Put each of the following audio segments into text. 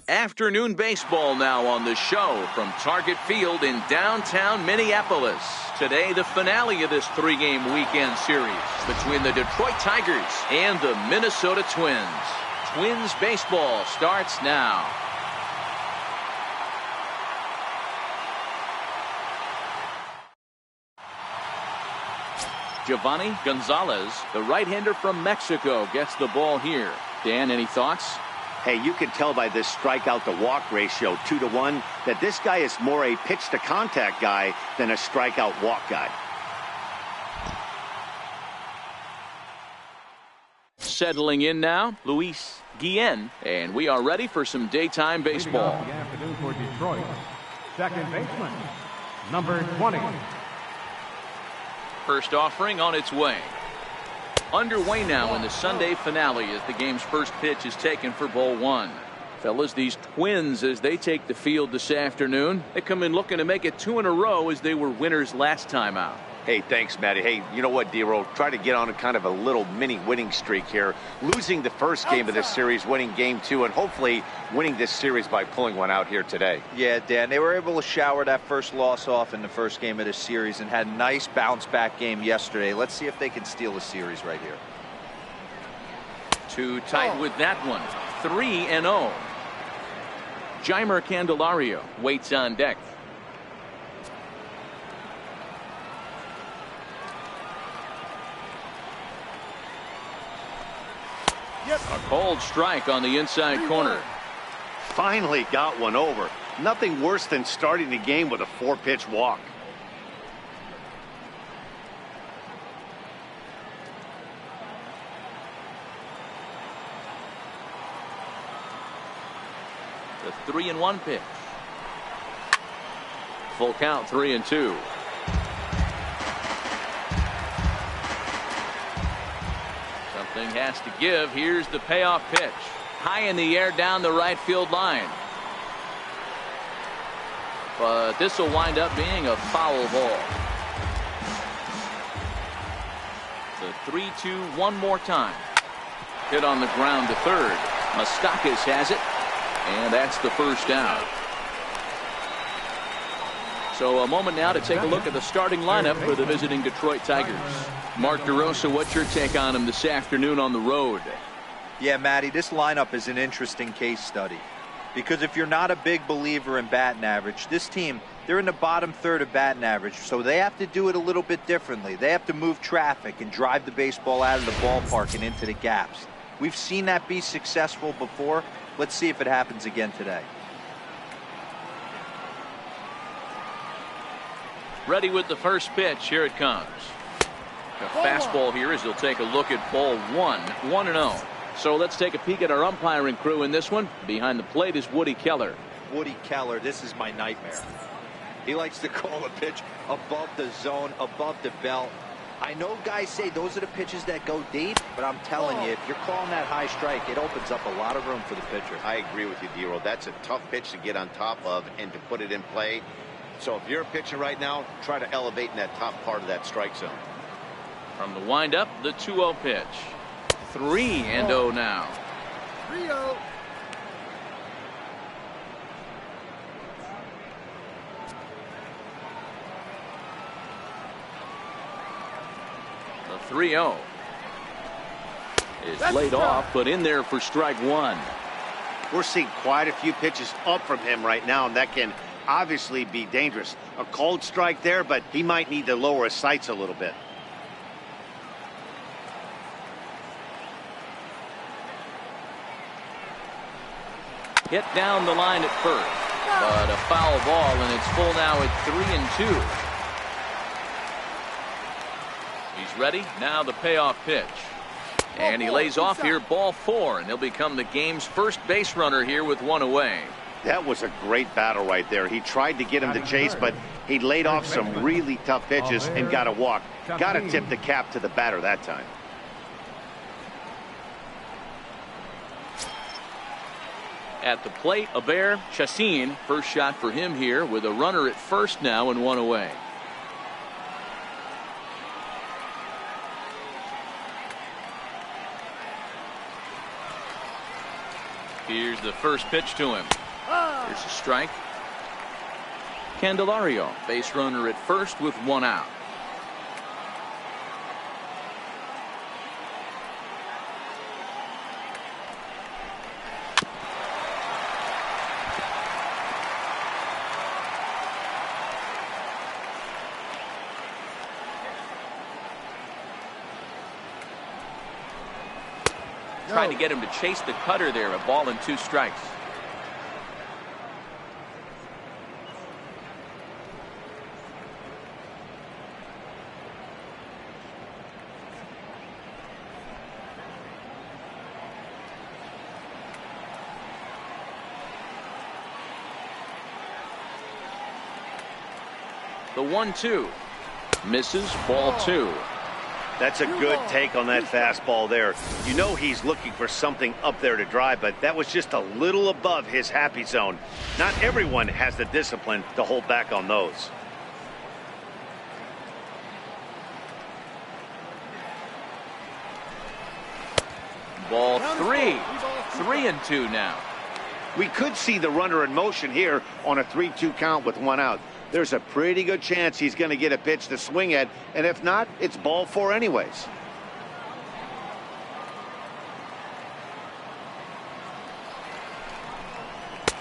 Afternoon baseball now on the show from Target Field in downtown Minneapolis. Today, the finale of this three-game weekend series between the Detroit Tigers and the Minnesota Twins. Twins baseball starts now. Giovanni Gonzalez, the right-hander from Mexico, gets the ball here. Dan, any thoughts? Hey, you can tell by this strikeout to walk ratio 2-to-1 that this guy is more a pitch to contact guy than a strikeout walk guy. Settling in now, Luis Guillen, and we are ready for some daytime baseball. The afternoon for Detroit, second baseman, number 20. First offering on its way. Underway now in the Sunday finale as the game's first pitch is taken for ball one. Fellas, these Twins, as they take the field this afternoon, they come in looking to make it 2 in a row as they were winners last time out. Hey, thanks, Matty. Hey, you know what, D-Roll? Try to get on a kind of a little mini winning streak here. Losing the first game of this series, winning game 2, and hopefully winning this series by pulling one out here today. Yeah, Dan, they were able to shower that first loss off in the first game of this series and had a nice bounce-back game yesterday. Let's see if they can steal the series right here. Too tight with that one. 3-0. Jeimer Candelario waits on deck. A cold strike on the inside corner. Finally got one over. Nothing worse than starting the game with a 4-pitch walk. The 3-1 pitch. Full count, 3-2. Something has to give. Here's the payoff pitch. High in the air down the right field line. But this will wind up being a foul ball. The 3-2 one more time. Hit on the ground to third. Moustakas has it. And that's the first down. So a moment now to take a look at the starting lineup for the visiting Detroit Tigers. Mark DeRosa, what's your take on them this afternoon on the road? Yeah, Matty, this lineup is an interesting case study. Because if you're not a big believer in batting average, this team, they're in the bottom third of batting average, so they have to do it a little bit differently. They have to move traffic and drive the baseball out of the ballpark and into the gaps. We've seen that be successful before. Let's see if it happens again today. Ready with the first pitch. Here it comes. A fastball here as he'll take a look at ball one. 1-0. So let's take a peek at our umpiring crew in this one. Behind the plate is Woody Keller. Woody Keller, this is my nightmare. He likes to call a pitch above the zone, above the belt. I know guys say those are the pitches that go deep, but I'm telling you, if you're calling that high strike, it opens up a lot of room for the pitcher. I agree with you, D-Roll. That's a tough pitch to get on top of and to put it in play. So if you're a pitcher right now, try to elevate in that top part of that strike zone. From the windup, the 2-0 pitch. 3-0 now. 3-0. The 3-0 is laid off, but in there for strike one. We're seeing quite a few pitches up from him right now, and that can obviously be dangerous. A cold strike there, but he might need to lower his sights a little bit. Hit down the line at first, but a foul ball, and it's full now at 3-2. He's ready. Now the payoff pitch. And he lays off here, ball 4, and he'll become the game's first base runner here with one away. That was a great battle right there. He tried to get him to chase, but he laid off some really tough pitches and got a walk. Got to tip the cap to the batter that time. At the plate, Aber Chassin, first shot for him here with a runner at first now and one away. Here's the first pitch to him. There's a strike. Candelario, base runner at first with one out. Trying to get him to chase the cutter there. A ball and 2 strikes. The 1-2 misses, ball 2. That's a good take on that fastball there. You know he's looking for something up there to drive, but that was just a little above his happy zone. Not everyone has the discipline to hold back on those. Ball 3. 3-2 now. We could see the runner in motion here on a 3-2 count with one out. There's a pretty good chance he's going to get a pitch to swing at, and if not, it's ball 4 anyways.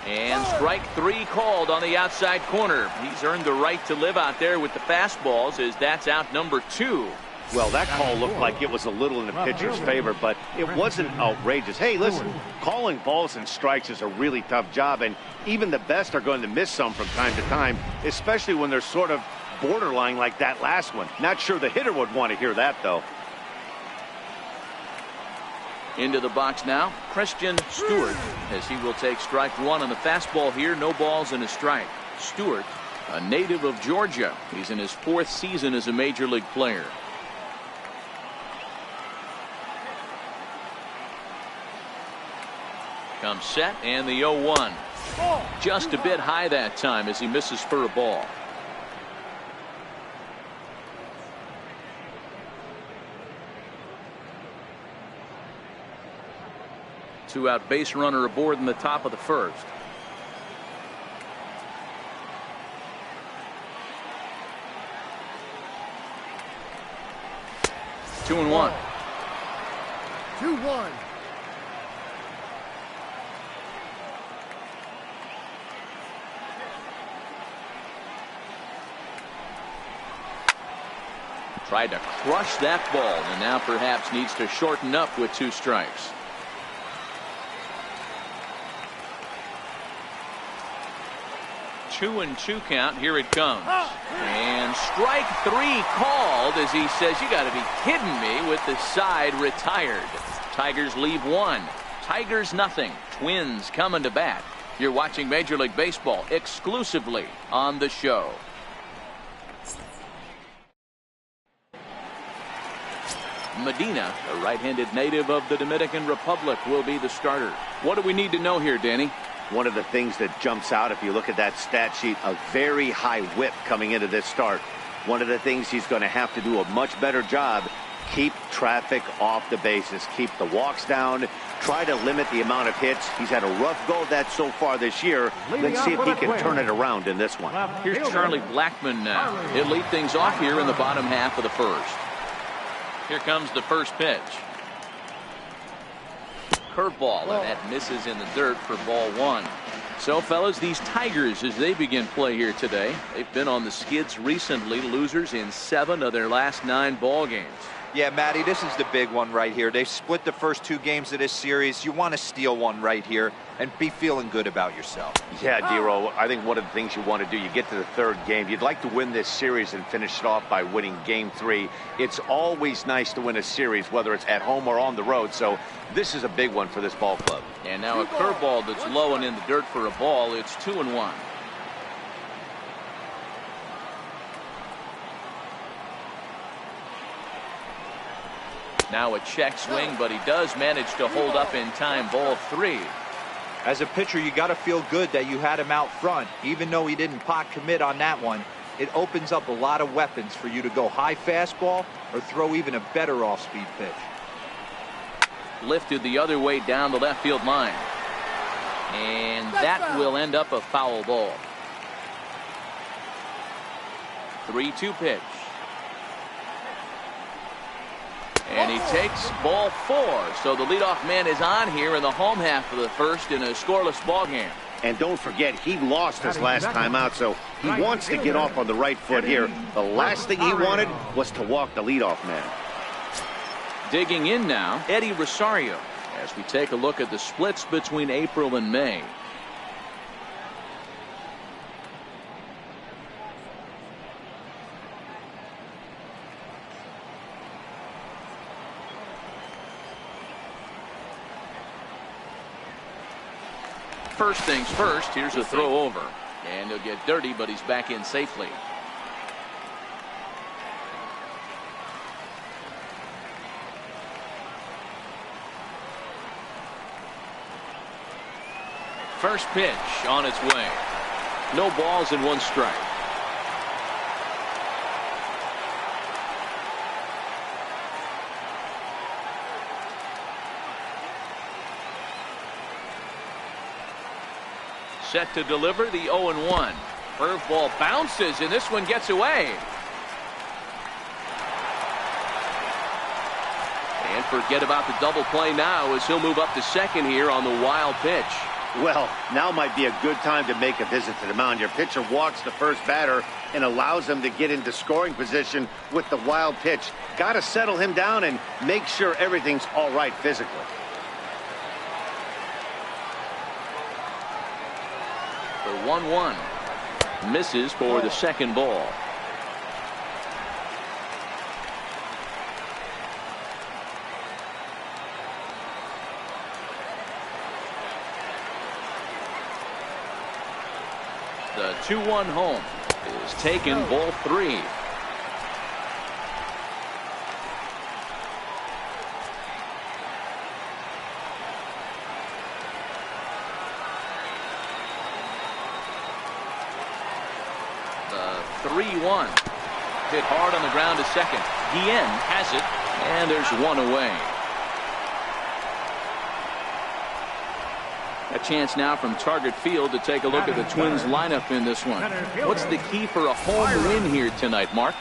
And strike 3 called on the outside corner. He's earned the right to live out there with the fastballs, as that's out number 2. Well, that call looked like it was a little in the pitcher's favor, but it wasn't outrageous. Hey, listen, calling balls and strikes is a really tough job, and even the best are going to miss some from time to time, especially when they're sort of borderline like that last one. Not sure the hitter would want to hear that, though. Into the box now, Christian Stewart, as he will take strike 1 on the fastball here. No balls and a strike. Stewart, a native of Georgia. He's in his 4th season as a major league player. Comes set, and the 0-1. Just a bit high that time as he misses for a ball. Two-out base runner aboard in the top of the 1st. Two and 1. 2-1. Tried to crush that ball, and now perhaps needs to shorten up with 2 strikes. Two and 2 count. Here it comes. And strike 3 called, as he says, you got to be kidding me, with the side retired. Tigers leave 1. Tigers nothing. Twins coming to bat. You're watching Major League Baseball exclusively on the show. Medina, a right-handed native of the Dominican Republic, will be the starter. What do we need to know here, Danny? One of the things that jumps out if you look at that stat sheet, a very high whip coming into this start. One of the things he's going to have to do a much better job, keep traffic off the bases, keep the walks down, try to limit the amount of hits. He's had a rough go at that so far this year. Let's see if he can turn it around in this one. Here's Charlie Blackmon now. He'll lead things off here in the bottom half of the 1st. Here comes the first pitch. Curveball, and that misses in the dirt for ball 1. So, fellas, these Tigers, as they begin play here today, they've been on the skids recently, losers in 7 of their last 9 ball games. Yeah, Matty, this is the big one right here. They've split the first 2 games of this series. You want to steal one right here and be feeling good about yourself. Yeah, Dero, I think one of the things you want to do, you get to the 3rd game, you'd like to win this series and finish it off by winning game 3. It's always nice to win a series, whether it's at home or on the road, so this is a big one for this ball club. And now a curveball that's low and in the dirt for a ball. It's 2-1. Now a check swing, but he does manage to hold up in time. Ball 3. As a pitcher, you got to feel good that you had him out front. Even though he didn't pot commit on that one, it opens up a lot of weapons for you to go high fastball or throw even a better off-speed pitch. Lifted the other way down the left field line. And that will end up a foul ball. 3-2 pitch. And he takes ball 4. So the leadoff man is on here in the home half of the first in a scoreless ball game. And don't forget, he lost his last time out, so he wants to get off on the right foot here. The last thing he wanted was to walk the leadoff man. Digging in now, Eddie Rosario, as we take a look at the splits between April and May. First things first, here's a throw over. And he'll get dirty, but he's back in safely. First pitch on its way. No balls and 1 strike. Set to deliver the 0-1. Curveball bounces, and this one gets away. And forget about the double play now as he'll move up to second here on the wild pitch. Well, now might be a good time to make a visit to the mound. Your pitcher walks the first batter and allows him to get into scoring position with the wild pitch. Got to settle him down and make sure everything's all right physically. The 1-1 misses for the second ball. The 2-1 home is taken, ball 3. The 3-1 hit hard on the ground to second. Guillen has it, and there's 1 away. A chance now from Target Field to take a look at the Twins lineup in this one. What's the key for a home win here tonight, Mark?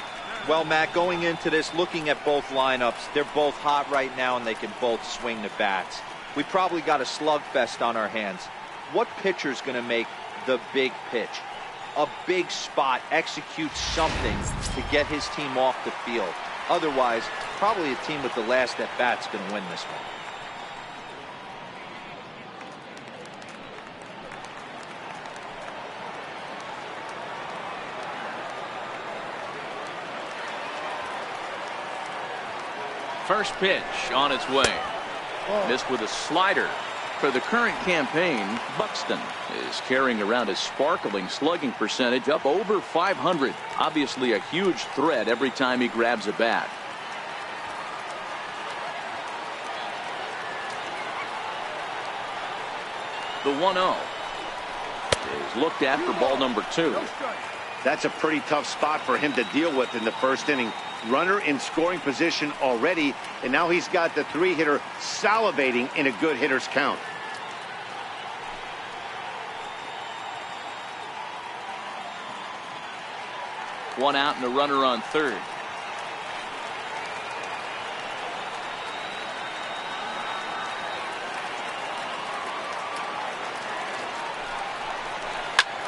Well, Matt, going into this, looking at both lineups, they're both hot right now and they can both swing the bats. We probably got a slugfest on our hands. What pitcher's going to make the big pitch? A big spot, execute something to get his team off the field. Otherwise, probably a team with the last at bat's going to win this one. First pitch on its way. Missed with a slider. For the current campaign, Buxton is carrying around a sparkling slugging percentage up over 500. Obviously a huge threat every time he grabs a bat. The 1-0 is looked at for ball number 2. That's a pretty tough spot for him to deal with in the first inning. Runner in scoring position already, and now he's got the 3-hitter salivating in a good hitter's count. One out and a runner on third.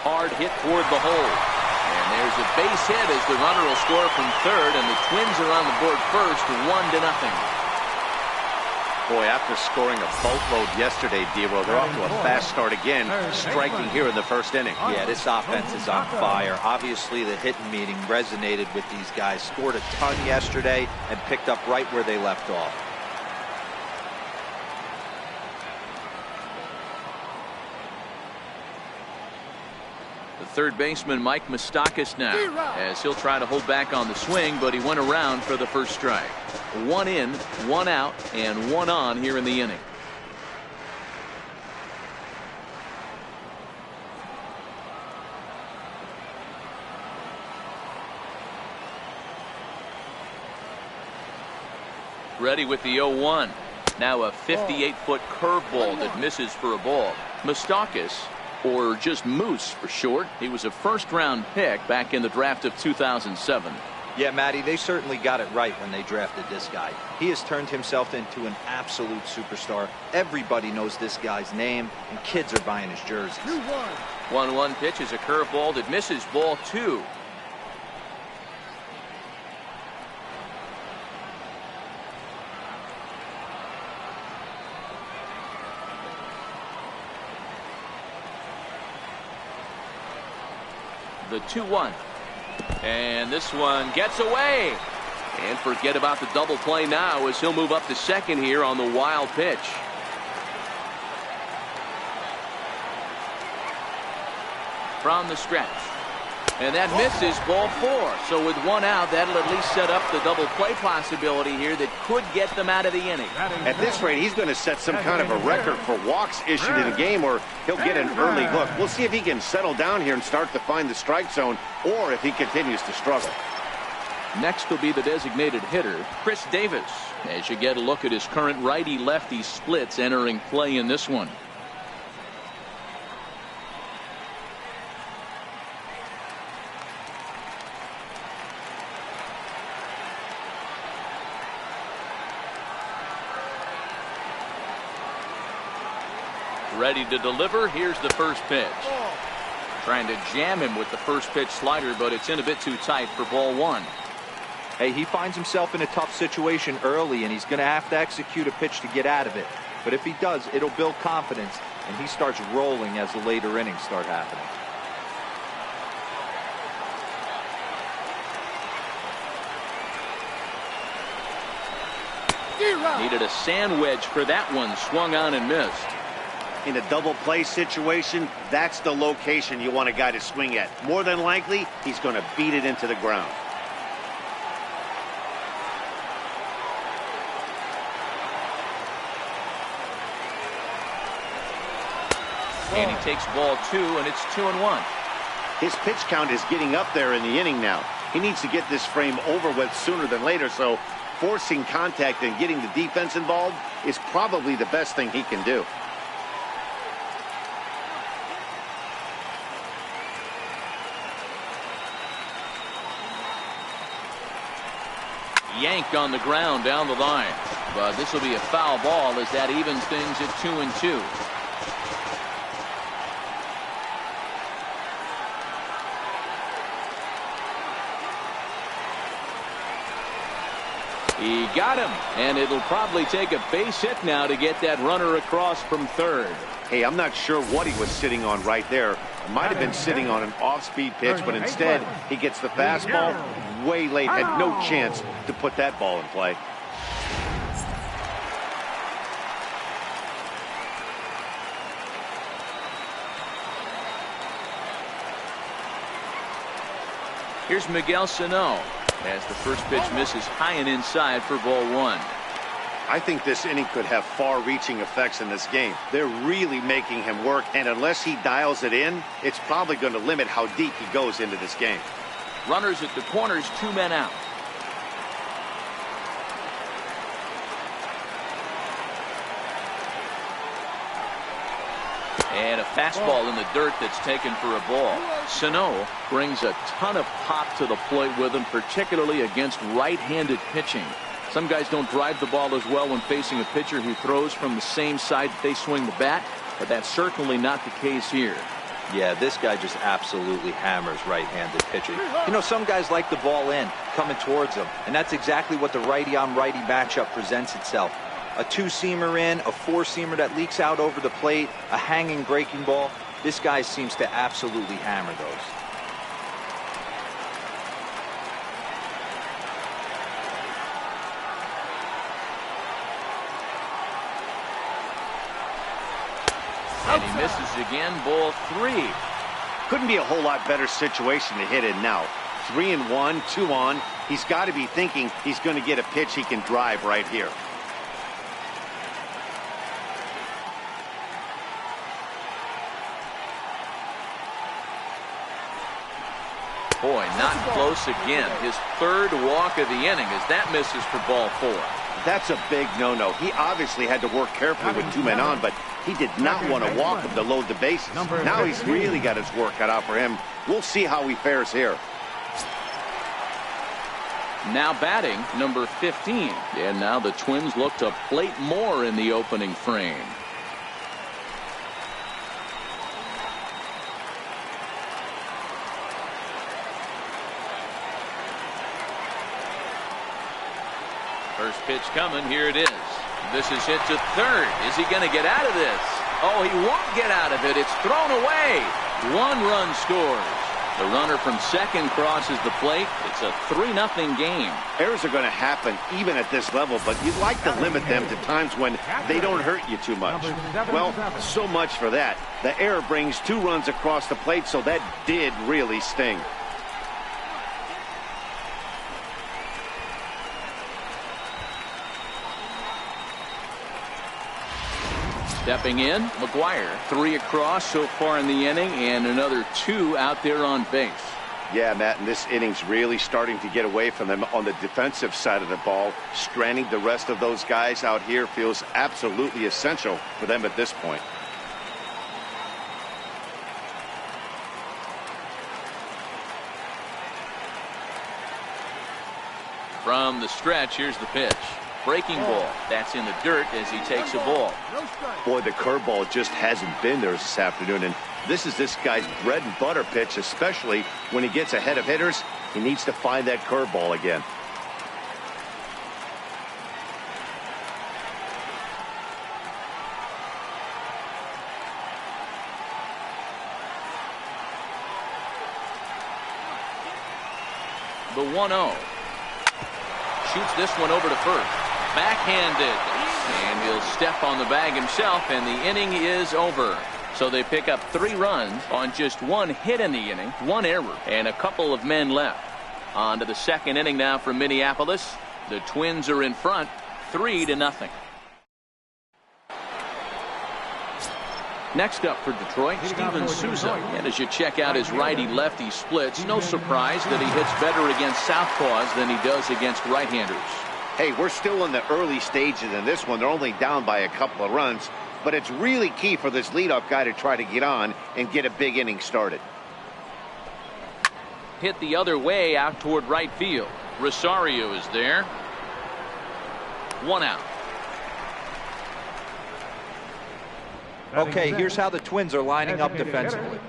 Hard hit toward the hole. And there's a base hit as the runner will score from third, and the Twins are on the board first, 1-0. Boy, after scoring a boatload yesterday, Dero, they're off to a fast start again, striking here in the first inning. Yeah, this offense is on fire. Obviously, the hitting meeting resonated with these guys. Scored a ton yesterday and picked up right where they left off. Third baseman Mike Moustakas now, as he'll try to hold back on the swing, but he went around for the first strike. 1 in, 1 out, and 1 on here in the inning. Ready with the 0-1. Now a 58-foot curveball that misses for a ball. Moustakas, or just Moose for short, he was a first-round pick back in the draft of 2007. Yeah, Matty, they certainly got it right when they drafted this guy. He has turned himself into an absolute superstar. Everybody knows this guy's name, and kids are buying his jerseys. 1-1 pitch is a curveball that misses, ball 2. The 2-1. And this one gets away. And forget about the double play now as he'll move up to second here on the wild pitch. From the stretch. And that misses, ball 4. So with 1 out, that'll at least set up the double play possibility here that could get them out of the inning. At this rate, he's going to set some kind of a record for walks issued in a game, or he'll get an early hook. We'll see if he can settle down here and start to find the strike zone, or if he continues to struggle. Next will be the designated hitter, Chris Davis, as you get a look at his current righty-lefty splits entering play in this one. Ready to deliver. Here's the first pitch. Trying to jam him with the first pitch slider, but it's in a bit too tight for ball 1. Hey, he finds himself in a tough situation early, and he's going to have to execute a pitch to get out of it. But if he does, it'll build confidence, and he starts rolling as the later innings start happening. Needed a sand wedge for that one. Swung on and missed. In a double play situation, that's the location you want a guy to swing at. More than likely, he's going to beat it into the ground. And he takes ball 2, and it's 2-1. His pitch count is getting up there in the inning now. He needs to get this frame over with sooner than later, so forcing contact and getting the defense involved is probably the best thing he can do. Yanked on the ground down the line. But this will be a foul ball as that evens things at 2-2. He got him, and it'll probably take a base hit now to get that runner across from third. Hey, I'm not sure what he was sitting on right there. It might have been sitting on an off-speed pitch, but instead he gets the fastball way late, had no chance to put that ball in play. Here's Miguel Sano as the first pitch misses high and inside for ball 1. I think this inning could have far-reaching effects in this game. They're really making him work, and unless he dials it in, it's probably going to limit how deep he goes into this game. Runners at the corners, 2 men out. And a fastball in the dirt that's taken for a ball. Sano brings a ton of pop to the plate with him, particularly against right-handed pitching. Some guys don't drive the ball as well when facing a pitcher who throws from the same side that they swing the bat, but that's certainly not the case here. Yeah, this guy just absolutely hammers right-handed pitching. You know, some guys like the ball in, coming towards them, and that's exactly what the righty-on-righty matchup presents itself. A 2-seamer in, a 4-seamer that leaks out over the plate, a hanging breaking ball. This guy seems to absolutely hammer those. And he misses again, ball 3. Couldn't be a whole lot better situation to hit in now. 3-1, 2 on. He's got to be thinking he's going to get a pitch he can drive right here. Boy, not close again. His third walk of the inning as that misses for ball 4. That's a big no-no. He obviously had to work carefully with 2 men on, but he did not want to walk him to load the bases. Now he's really got his work cut out for him. We'll see how he fares here. Now batting, number 15. And now the Twins look to plate more in the opening frame. First pitch coming. Here it is. This is hit to third. Is he going to get out of this? Oh, he won't get out of it. It's thrown away. 1 run scores. The runner from second crosses the plate. It's a 3-0 game. Errors are going to happen even at this level, but you'd like to limit them to times when they don't hurt you too much. Well, so much for that. The error brings 2 runs across the plate, so that did really sting. Stepping in, McGuire. 3 across so far in the inning, and another 2 out there on base. Yeah, Matt, and this inning's really starting to get away from them on the defensive side of the ball. Stranding the rest of those guys out here feels absolutely essential for them at this point. From the stretch, here's the pitch. Breaking ball. That's in the dirt as he takes a ball. Boy, the curveball just hasn't been there this afternoon, and this is this guy's bread and butter pitch, especially when he gets ahead of hitters. He needs to find that curveball again. The 1-0. Shoots this one over to first. Backhanded. And he'll step on the bag himself, and the inning is over. So they pick up 3 runs on just 1 hit in the inning, 1 error, and a couple of men left. On to the second inning now from Minneapolis. The Twins are in front, 3-0. Next up for Detroit, Steven Souza. And as you check out his righty-lefty splits, no surprise that he hits better against southpaws than he does against right-handers. Hey, we're still in the early stages in this one. They're only down by a couple of runs, but it's really key for this leadoff guy to try to get on and get a big inning started. Hit the other way out toward right field. Rosario is there. 1 out. Okay, here's how the Twins are lining up defensively.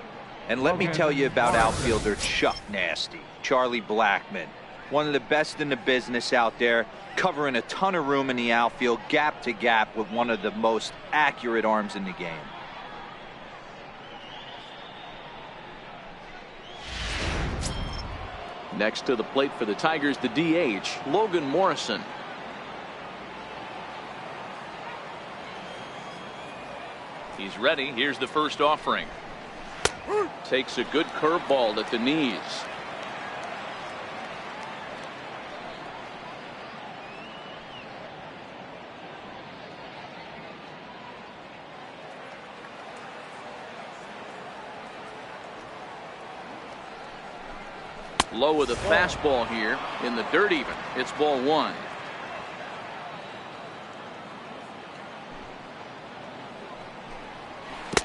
And let me tell you about outfielder Chuck Nasty, Charlie Blackmon. One of the best in the business out there, covering a ton of room in the outfield, gap to gap, with one of the most accurate arms in the game. Next to the plate for the Tigers, the DH, Logan Morrison. He's ready. Here's the first offering. Takes a good curveball at the knees. Low with a fastball here in the dirt even. It's ball 1.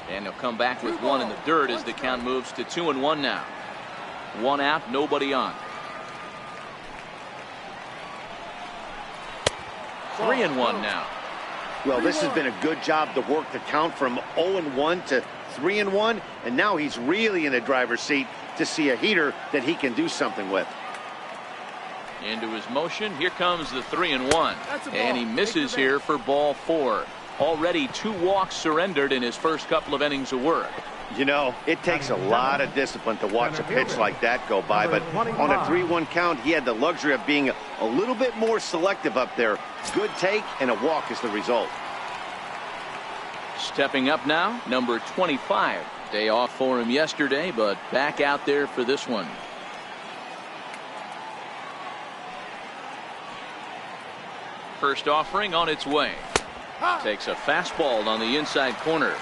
And he'll come back with 1 in the dirt as the count moves to 2-1 now. 1 out, nobody on. 3-1 now. Well, this has been a good job to work the count from 0-1 to 3-1, and now he's really in the driver's seat to see a heater that he can do something with. Into his motion. Here comes the 3-1. And he misses here for ball 4. Already 2 walks surrendered in his first couple of innings of work. You know, it takes a lot of discipline to watch a pitch like that go by, but on a 3-1 count, he had the luxury of being a little bit more selective up there. Good take, and a walk is the result. Stepping up now, number 25. Day off for him yesterday, but back out there for this one. First offering on its way. Takes a fastball on the inside corner.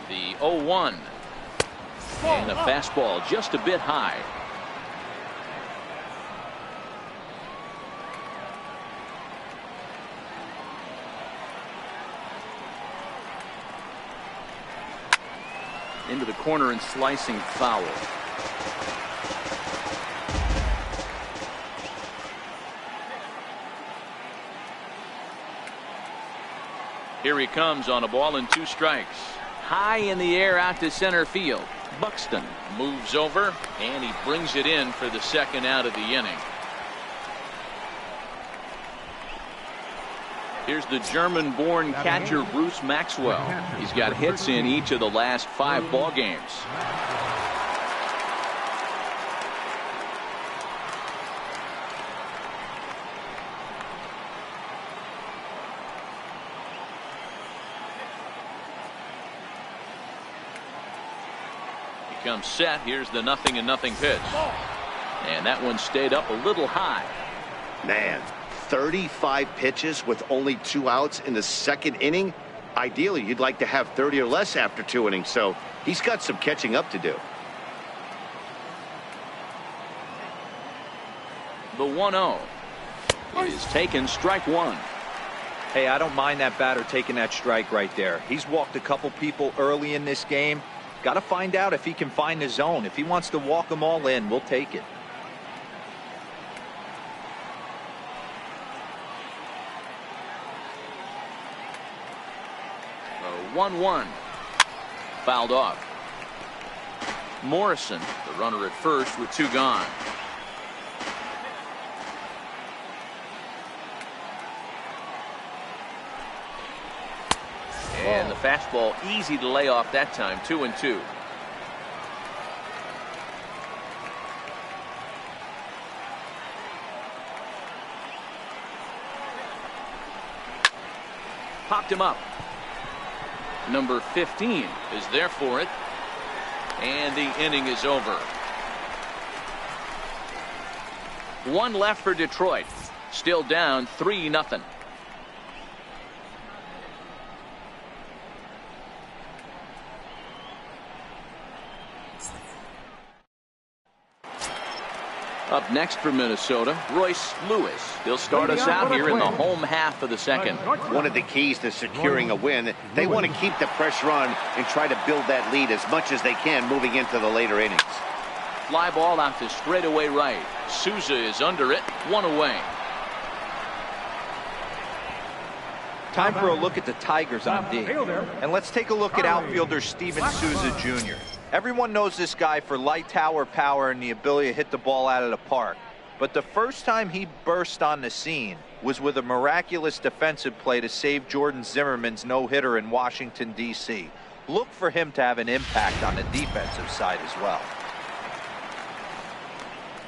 The 0-1. And a fastball just a bit high. Into the corner and slicing foul. Here he comes on a ball and 2 strikes. High in the air out to center field. Buxton moves over and he brings it in for the 2nd out of the inning. Here's the German-born catcher Bruce Maxwell. He's got hits in each of the last 5 ball games. He comes set. Here's the 0-0 pitch. And that one stayed up a little high. Man, 35 pitches with only 2 outs in the 2nd inning. Ideally, you'd like to have 30 or less after 2 innings, so he's got some catching up to do. The 1-0 is taken, strike 1. Hey, I don't mind that batter taking that strike right there. He's walked a couple people early in this game. Got to find out if he can find the zone. If he wants to walk them all in, we'll take it. 1-1. Fouled off. Morrison, the runner at first with 2 gone. And the fastball easy to lay off that time. 2-2. Popped him up. Number 15 is there for it. And the inning is over. 1 left for Detroit. Still down 3-0. Up next for Minnesota, Royce Lewis. He'll start us out here in the home half of the 2nd. One of the keys to securing a win, they want to keep the pressure on and try to build that lead as much as they can moving into the later innings. Fly ball out to straightaway right. Souza is under it, 1 away. Time for a look at the Tigers on D. And let's take a look at outfielder Steven Souza Jr. Everyone knows this guy for light tower power and the ability to hit the ball out of the park. But the first time he burst on the scene was with a miraculous defensive play to save Jordan Zimmerman's no-hitter in Washington, D.C. Look for him to have an impact on the defensive side as well.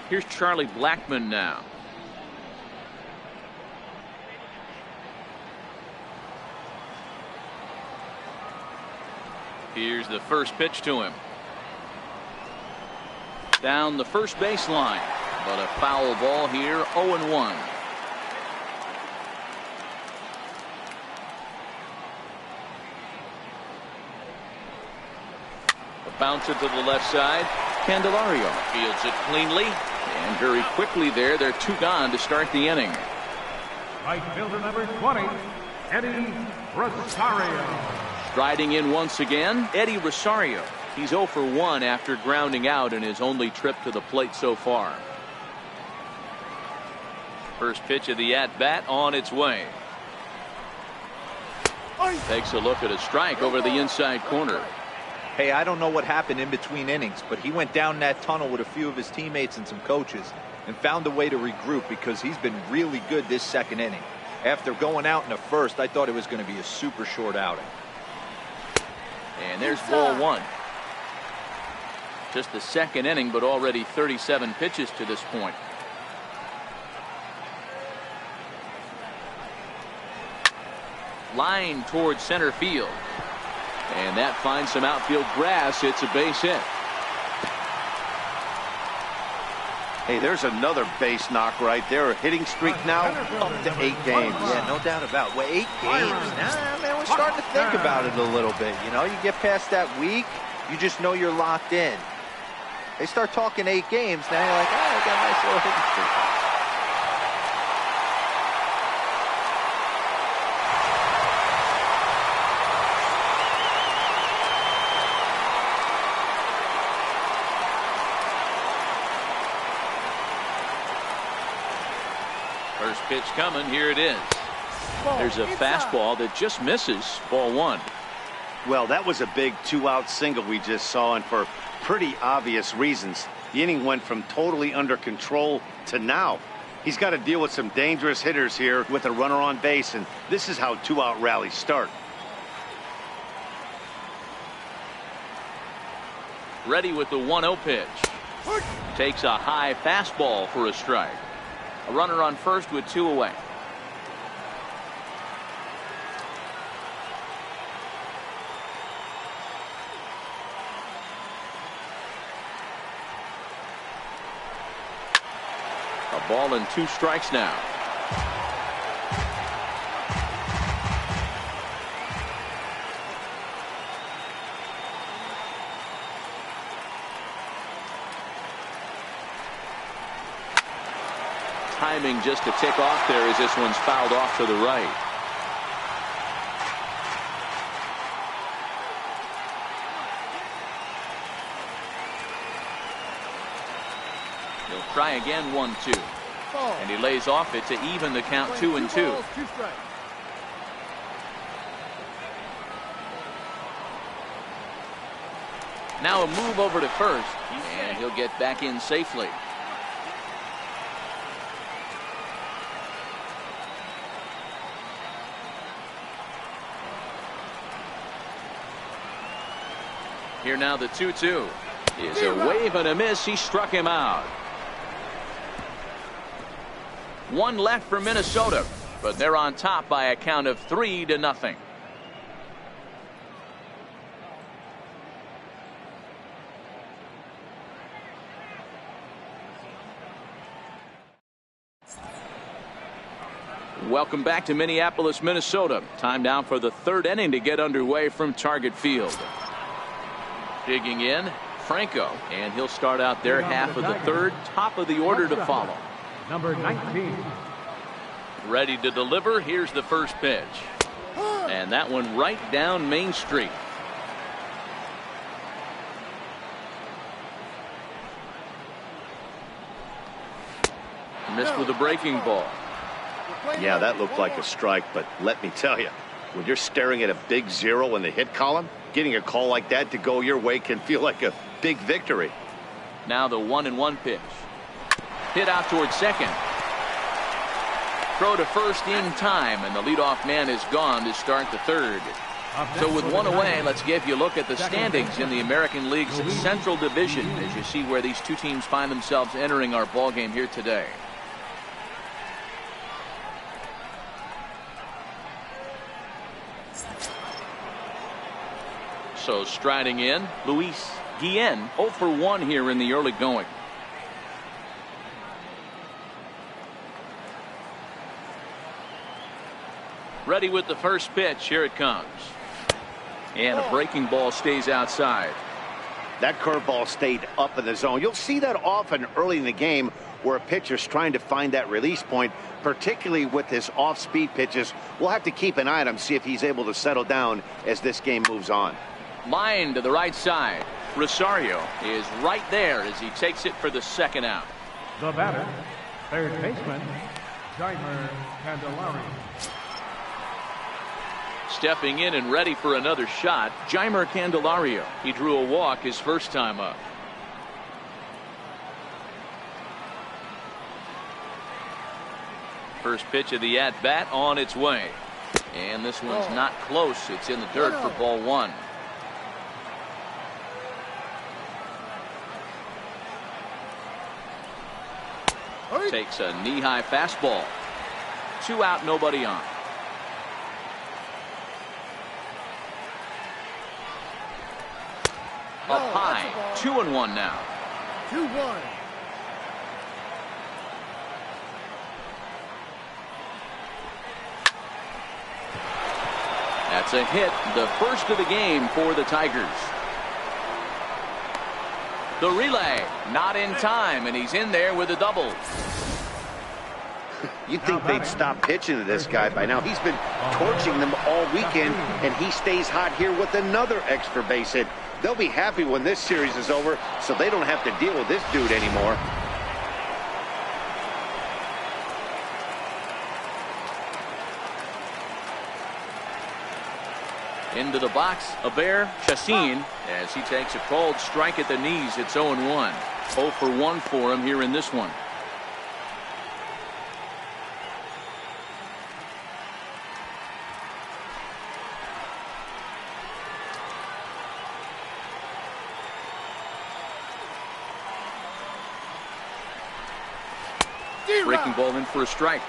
Here's Charlie Blackmon now. Here's the first pitch to him. Down the first baseline, but a foul ball here, 0-1. A bouncer to the left side. Candelario fields it cleanly, and very quickly they're 2 gone to start the inning. Right fielder number 20, Eddie Rosario. Striding in once again, Eddie Rosario. He's 0 for 1 after grounding out in his only trip to the plate so far. First pitch of the at-bat on its way. Takes a look at a strike over the inside corner. Hey, I don't know what happened in between innings, but he went down that tunnel with a few of his teammates and some coaches and found a way to regroup because he's been really good this 2nd inning. After going out in the first, I thought it was going to be a super short outing. And there's ball 1. Just the 2nd inning, but already 37 pitches to this point. Line towards center field. And that finds some outfield grass. It's a base hit. Hey, there's another base knock right there. A hitting streak now up to 8 games. Yeah, no doubt about it. Well, 8 games. Nah, man, we're starting to think about it a little bit. You know, you get past that week, you just know you're locked in. They start talking 8 games, now you're like, oh, I got a nice little hitting streak. First pitch coming. Here it is. There's a fastball that just misses. Ball 1. Well, that was a big 2-out single we just saw, and for pretty obvious reasons. The inning went from totally under control to now. He's got to deal with some dangerous hitters here with a runner on base, and this is how 2-out rallies start. Ready with the 1-0 pitch. Takes a high fastball for a strike. A runner on first with 2 away. A ball and 2 strikes now. Timing just to tick off there as this one's fouled off to the right. He'll try again, 1-2. And he lays off it to even the count 2-2. Now a move over to first, and he'll get back in safely. Here now the 2-2 is a wave and a miss. He struck him out. 1 left for Minnesota, but they're on top by a count of 3-0. Welcome back to Minneapolis, Minnesota. Time now for the 3rd inning to get underway from Target Field. Digging in, Franco, and he'll start out their half of the 3rd. Top of the order to follow. Number 19. Ready to deliver. Here's the first pitch. And that one right down Main Street. Missed with a breaking ball. Yeah, that looked like a strike, but let me tell you, when you're staring at a big 0 in the hit column, getting a call like that to go your way can feel like a big victory. Now the 1-1 pitch. Hit out towards second. Throw to first in time, and the leadoff man is gone to start the 3rd. So with 1 away, let's give you a look at the standings in the American League's Central Division as you see where these 2 teams find themselves entering our ball game here today. So striding in, Luis Guillen, 0 for 1 here in the early going. Ready with the first pitch. Here it comes. And a breaking ball stays outside. That curveball stayed up in the zone. You'll see that often early in the game where a pitcher's trying to find that release point, particularly with his off-speed pitches. We'll have to keep an eye on him, see if he's able to settle down as this game moves on. Line to the right side. Rosario is right there as he takes it for the 2nd out. The batter, 3rd baseman, Jeimer Candelario. Stepping in and ready for another shot, Jeimer Candelario. He drew a walk his first time up. First pitch of the at-bat on its way. And this one's not close. It's in the dirt for ball 1. Takes a knee-high fastball. 2 out, nobody on. Up high, 2-1 now. 2-1. That's a hit, the first of the game for the Tigers. The relay, not in time, and he's in there with a double. You'd think they'd stop pitching to this guy by now. He's been torching them all weekend, and he stays hot here with another extra base hit. They'll be happy when this series is over, so they don't have to deal with this dude anymore. Into the box, Chassin, as he takes a called strike at the knees. It's 0-1. 0 for 1 for him here in this one. Breaking ball in for a strike.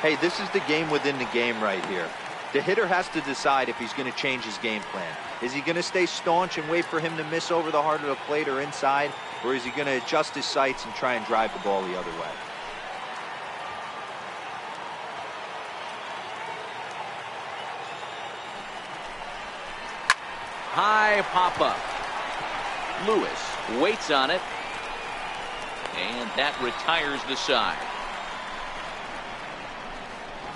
Hey, this is the game within the game right here. The hitter has to decide if he's going to change his game plan. Is he going to stay staunch and wait for him to miss over the heart of the plate or inside? Or is he going to adjust his sights and try and drive the ball the other way? High pop-up. Lewis waits on it. And that retires the side.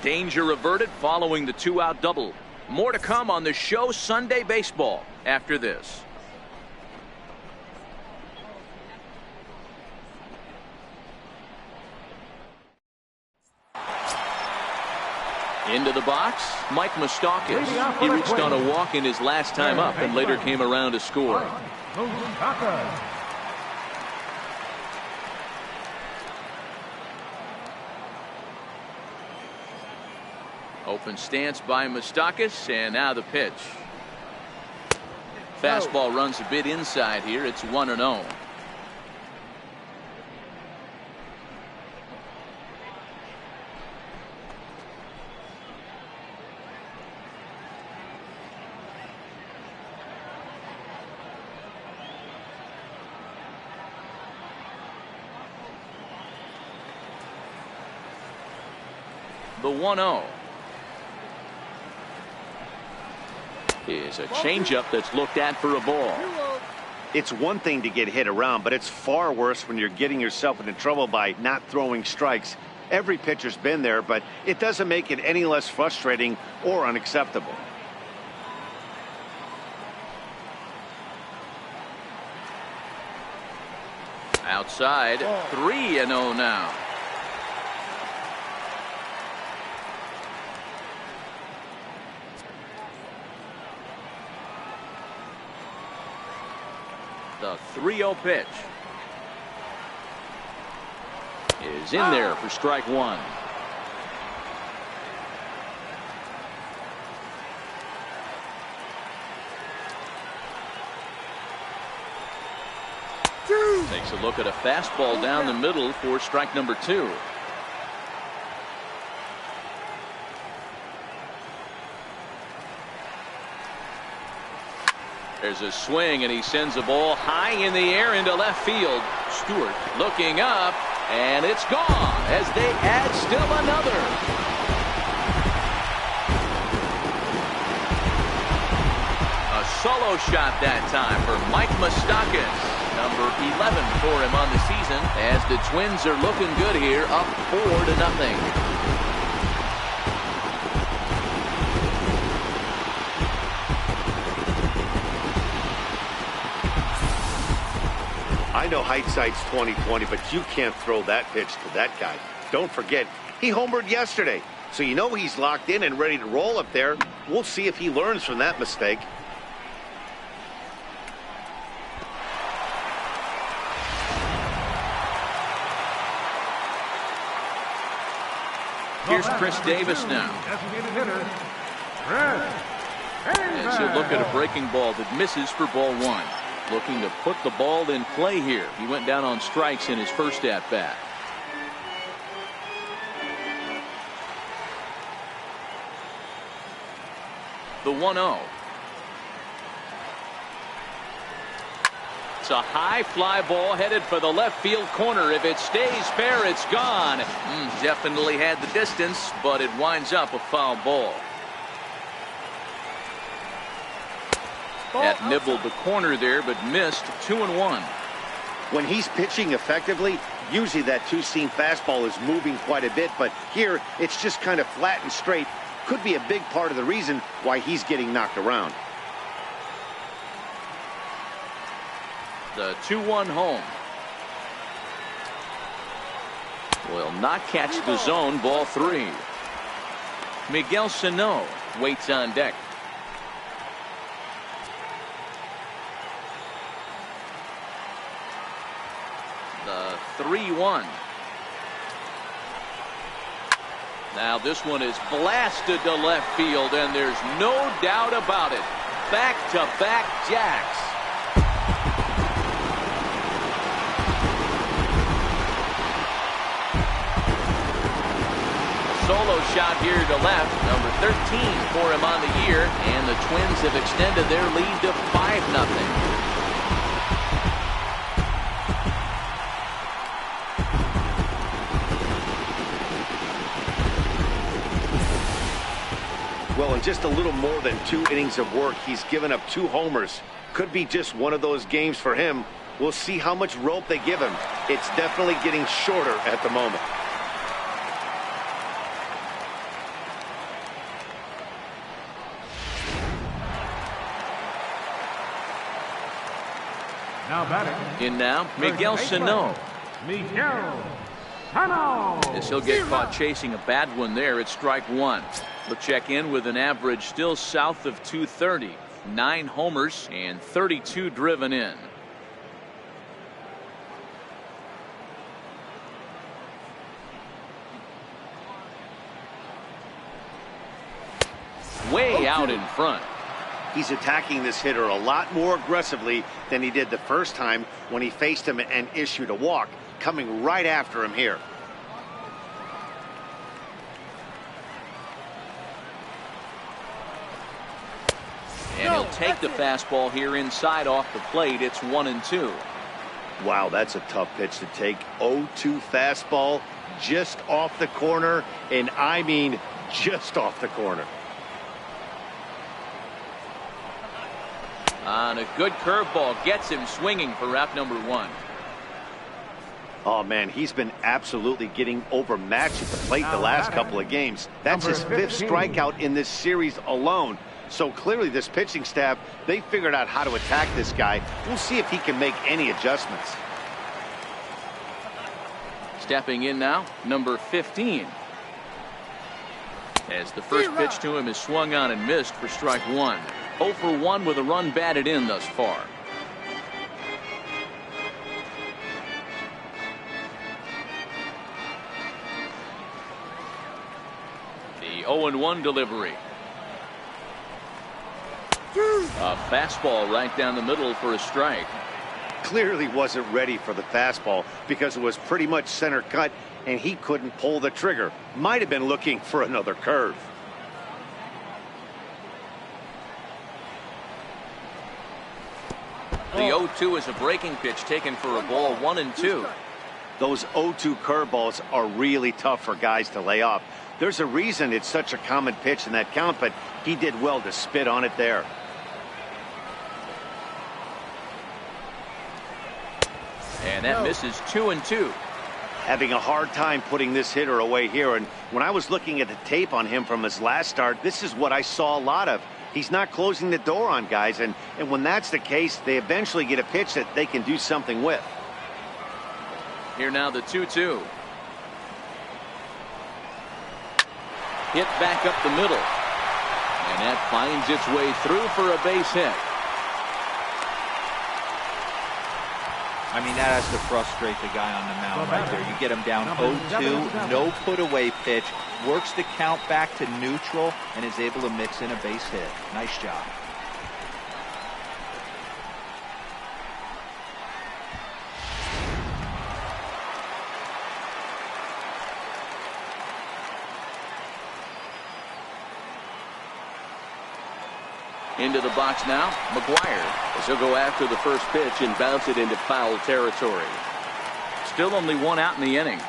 Danger averted following the 2-out double. More to come on the show Sunday Baseball after this. Into the box, Mike Moustakas. He reached on a walk in his last time up and later came around to score. Open stance by Moustakas, and now the pitch. Fastball runs a bit inside here. It's 1-0. The 1-0. Is a changeup that's looked at for a ball. It's one thing to get hit around, but it's far worse when you're getting yourself into trouble by not throwing strikes. Every pitcher's been there, but it doesn't make it any less frustrating or unacceptable. Outside, 3-0 now. The 3-0 pitch is in there for strike one. Takes a look at a fastball down the middle for strike number 2. There's a swing, and he sends a ball high in the air into left field. Stewart looking up, and it's gone as they add still another. A solo shot that time for Mike Moustakas. Number 11 for him on the season, as the Twins are looking good here, up 4-0. I know hindsight's 20/20, but you can't throw that pitch to that guy. Don't forget, he homered yesterday, so you know he's locked in and ready to roll up there. We'll see if he learns from that mistake. Here's Chris Davis now. As he'll look at a breaking ball that misses for ball 1. Looking to put the ball in play here. He went down on strikes in his first at-bat. The 1-0. It's a high fly ball headed for the left field corner. If it stays fair, it's gone. Definitely had the distance, but it winds up a foul ball. That nibbled the corner there, but missed. 2-1. When he's pitching effectively, usually that two-seam fastball is moving quite a bit, but here it's just kind of flat and straight. Could be a big part of the reason why he's getting knocked around. The 2-1 home. Will not catch the zone. Ball 3. Miguel Sano waits on deck. The 3-1. Now this one is blasted to left field, and there's no doubt about it. Back-to-back jacks. Solo shot here to left, number 13 for him on the year, and the Twins have extended their lead to 5-0. Well, in just a little more than 2 innings of work, he's given up 2 homers. Could be just one of those games for him. We'll see how much rope they give him. It's definitely getting shorter at the moment. Now batting. In now, Miguel Sano. Miguel Sano. As he'll get caught chasing a bad one there, it's strike 1. He'll check in with an average still south of 230. 9 homers and 32 driven in. Way out in front. He's attacking this hitter a lot more aggressively than he did the first time when he faced him and issued a walk, coming right after him here. And he'll take the fastball here inside off the plate. It's 1-2. Wow, that's a tough pitch to take. 0-2 fastball just off the corner, and I mean just off the corner. On a good curveball, gets him swinging for route number 1. Oh, man, he's been absolutely getting overmatched at the plate the last couple of games. That's his 5th strikeout in this series alone. So clearly this pitching staff, they figured out how to attack this guy. We'll see if he can make any adjustments. Stepping in now, number 15. As the first pitch to him is swung on and missed for strike 1. 0 for 1 with a run batted in thus far. The 0-1 delivery. A fastball right down the middle for a strike. Clearly wasn't ready for the fastball because it was pretty much center cut and he couldn't pull the trigger. Might have been looking for another curve. The 0-2 is a breaking pitch taken for a ball. 1-2. Those 0-2 curveballs are really tough for guys to lay off. There's a reason it's such a common pitch in that count, but he did well to spit on it there. And that misses. 2-2. Having a hard time putting this hitter away here. And when I was looking at the tape on him from his last start, this is what I saw a lot of. He's not closing the door on guys. And when that's the case, they eventually get a pitch that they can do something with. Here now the 2-2. Hit back up the middle. And that finds its way through for a base hit. I mean, that has to frustrate the guy on the mound right there. You get him down 0-2, no put-away pitch, works the count back to neutral, and is able to mix in a base hit. Nice job. Into the box now, McGuire, as he'll go after the first pitch and bounce it into foul territory. Still only 1 out in the inning.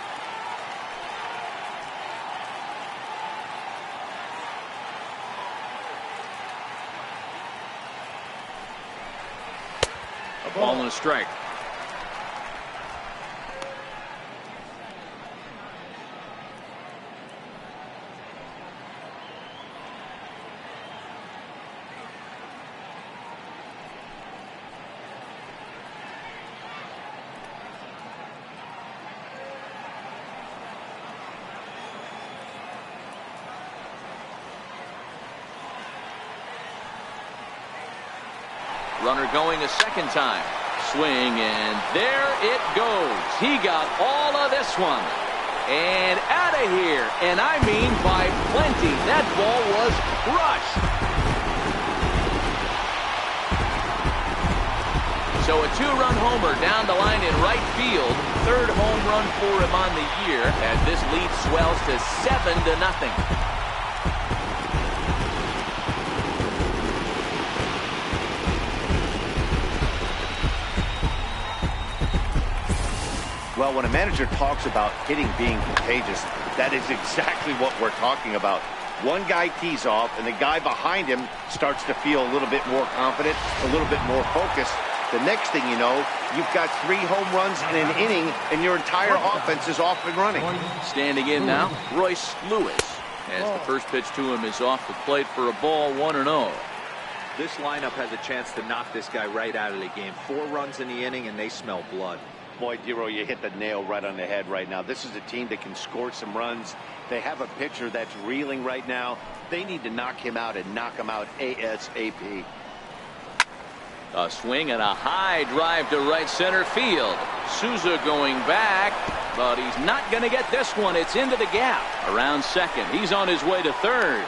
A ball and a strike. Runner going a second time. Swing, and there it goes. He got all of this one. And out of here. And I mean by plenty. That ball was crushed. So a two-run homer down the line in right field. Third home run for him on the year as this lead swells to 7-0. Well, when a manager talks about hitting being contagious, that is exactly what we're talking about. One guy tees off, and the guy behind him starts to feel a little bit more confident, a little bit more focused. The next thing you know, you've got 3 home runs in an inning, and your entire offense is off and running. Standing in now, Royce Lewis, as the first pitch to him is off the plate for a ball, 1-0. This lineup has a chance to knock this guy right out of the game. 4 runs in the inning, and they smell blood. Boy, Dero, you hit the nail right on the head right now. This is a team that can score some runs. They have a pitcher that's reeling right now. They need to knock him out and knock him out ASAP. A swing and a high drive to right center field. Souza going back, but he's not going to get this one. It's into the gap. Around second. He's on his way to third.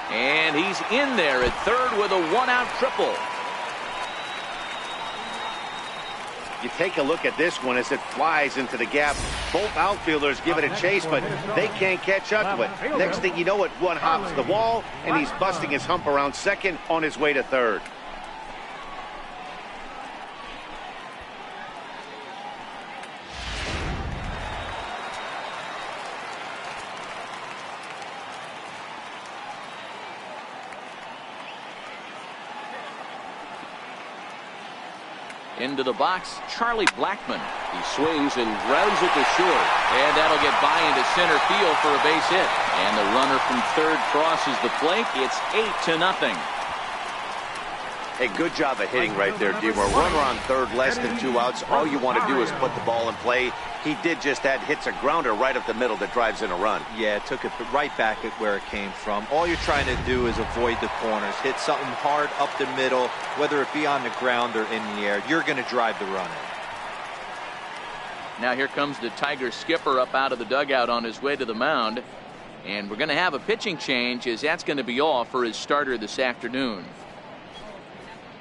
And he's in there at third with a 1-out triple. You take a look at this one as it flies into the gap. Both outfielders give it a chase, but they can't catch up to it. Next thing you know it, one hops the wall, and he's busting his hump around second on his way to third. Into the box, Charlie Blackmon. He swings and grounds it to short. And that'll get by into center field for a base hit. And the runner from third crosses the plate. It's 8-0. A good job of hitting right there, Demo. Runner on third, less than 2 outs. All you want to do is put the ball in play. He did just that. Hits a grounder right up the middle that drives in a run. Yeah, took it right back at where it came from. All you're trying to do is avoid the corners. Hit something hard up the middle, whether it be on the ground or in the air. You're going to drive the run in. Now here comes the Tiger skipper up out of the dugout on his way to the mound. And we're going to have a pitching change, as that's going to be all for his starter this afternoon.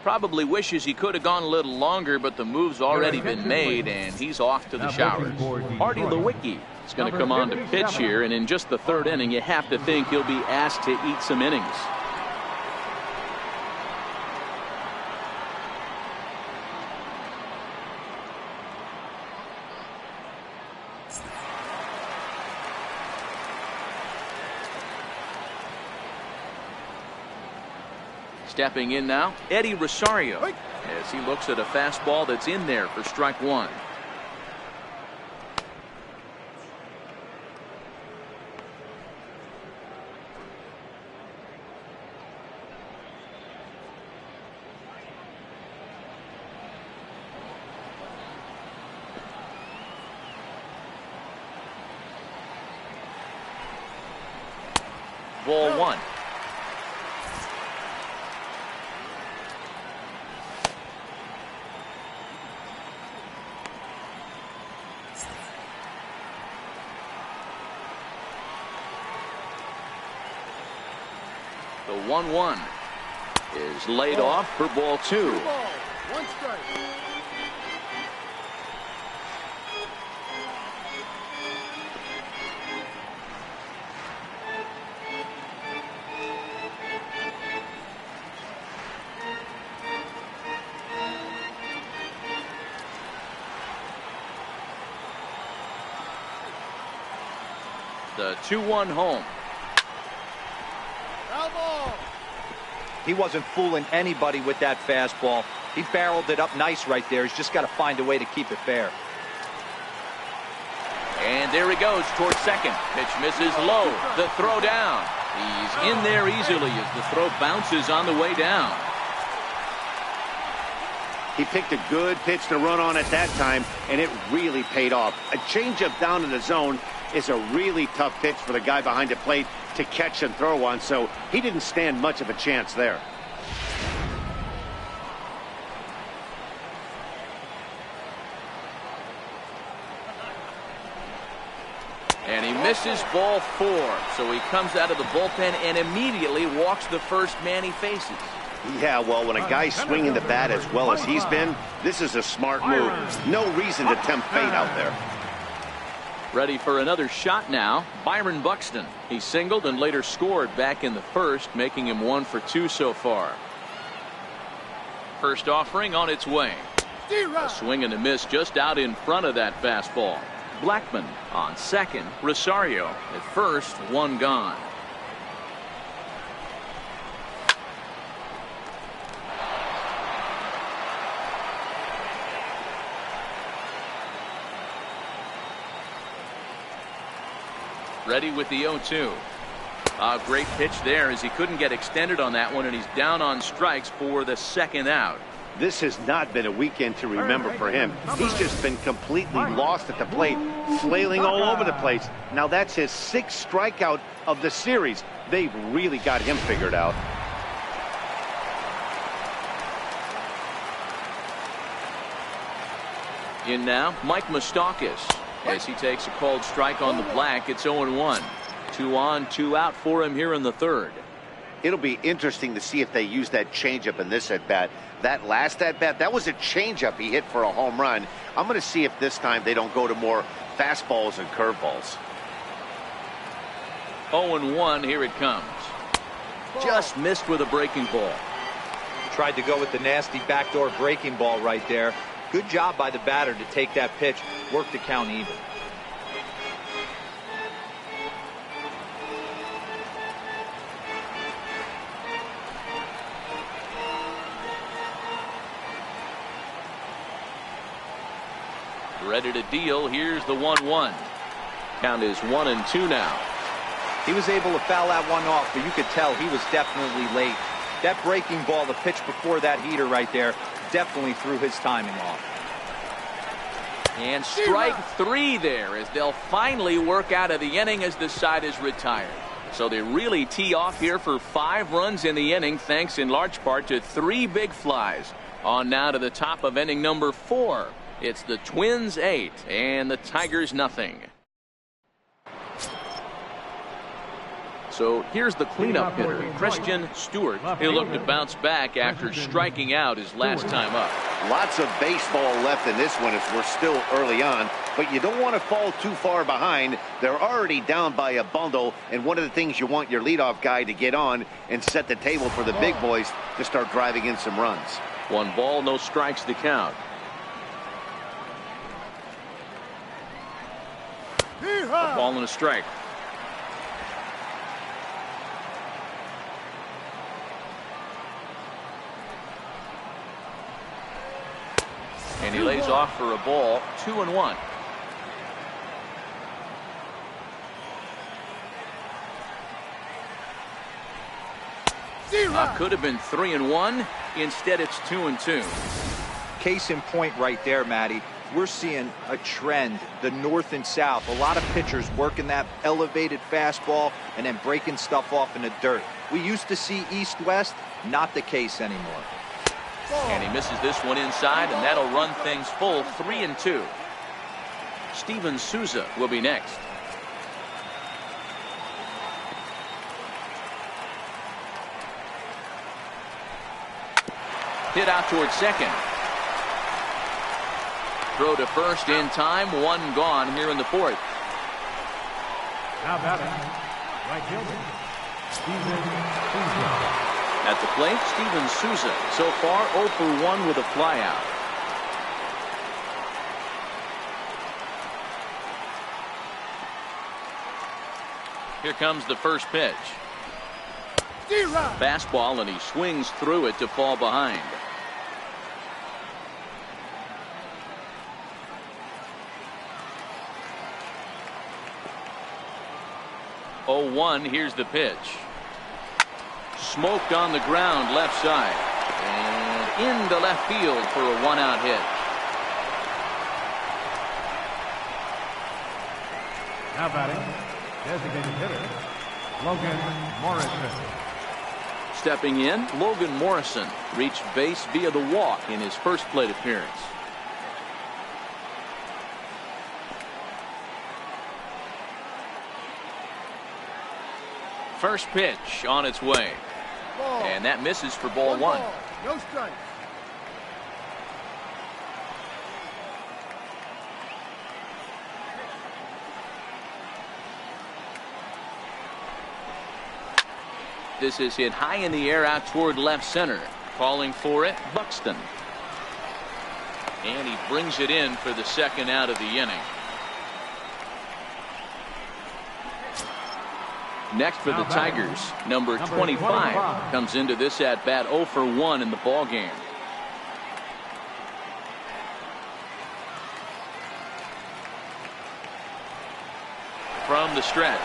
Probably wishes he could have gone a little longer, but the move's already been made, and he's off to the showers. Artie Lewicki is going to come on to pitch here, and in just the third inning, you have to think he'll be asked to eat some innings. Stepping in now, Eddie Rosario, as he looks at a fastball that's in there for strike one. Ball one. The 1-1 is laid off for ball two. 2 balls, 1 strike. The 2-1 home. Foul ball. He wasn't fooling anybody with that fastball. He barreled it up nice right there. He's just got to find a way to keep it fair. And there he goes towards second. Pitch misses low. The throw down. He's in there easily as the throw bounces on the way down. He picked a good pitch to run on at that time, and it really paid off. A changeup down in the zone is a really tough pitch for the guy behind the plate to catch and throw on, so he didn't stand much of a chance there. And he misses ball 4, so he comes out of the bullpen and immediately walks the first man he faces. Yeah, well, when a guy's swinging the bat as well as he's been, this is a smart move. No reason to tempt fate out there. Ready for another shot now, Byron Buxton. He singled and later scored back in the first, making him 1 for 2 so far. First offering on its way. A swing and a miss just out in front of that fastball. Blackman on second. Rosario at first, 1 gone. Ready with the 0-2. A great pitch there as he couldn't get extended on that one, and he's down on strikes for the second out. This has not been a weekend to remember for him. He's just been completely lost at the plate, flailing all over the place. Now that's his 6th strikeout of the series. They've really got him figured out. In now, Mike Moustakas. As he takes a called strike on the black, it's 0-1. 2 on, 2 out for him here in the third. It'll be interesting to see if they use that changeup in this at-bat. That last at-bat, that was a changeup he hit for a home run. I'm going to see if this time they don't go to more fastballs and curveballs. 0-1, here it comes. Just missed with a breaking ball. Tried to go with the nasty backdoor breaking ball right there. Good job by the batter to take that pitch, work the count even. Ready to deal. Here's the 1-1. Count is 1-2 now. He was able to foul that one off, but you could tell he was definitely late. That breaking ball, the pitch before that heater right there, definitely threw his timing off. And strike 3 there as they'll finally work out of the inning as the side is retired. So they really tee off here for 5 runs in the inning, thanks in large part to 3 big flies. On now to the top of inning number 4. It's the Twins 8 and the Tigers nothing. So here's the cleanup hitter, Christian Stewart. He'll look to bounce back after striking out his last time up. Lots of baseball left in this one as we're still early on, but you don't want to fall too far behind. They're already down by a bundle, and one of the things you want your leadoff guy to get on and set the table for the big boys to start driving in some runs. 1 ball, no strikes to count. A ball and a strike. And he lays off for a ball. 2-1. Could have been 3-1. Instead, it's 2-2. Case in point right there, Matty. We're seeing a trend, the north and south. A lot of pitchers working that elevated fastball and then breaking stuff off in the dirt. We used to see east-west, not the case anymore. And he misses this one inside, and that'll run things full. 3-2. Steven Souza will be next. Hit out towards second. Throw to first in time. 1 gone here in the 4th. Now batting, right fielder, Steven Souza. At the plate, Steven Souza. So far, 0 for 1 with a flyout. Here comes the first pitch. Fastball, and he swings through it to fall behind. Oh, 1, here's the pitch. Smoked on the ground left side. And into left field for a 1-out hit. Now batting, designated hitter, Logan Morrison. Stepping in, Logan Morrison reached base via the walk in his first plate appearance. First pitch on its way. And that misses for ball 1. No strike. This is hit high in the air out toward left center. Calling for it, Buxton. And he brings it in for the second out of the inning. Next for the Tigers, number 25 comes into this at bat 0 for 1 in the ball game. From the stretch,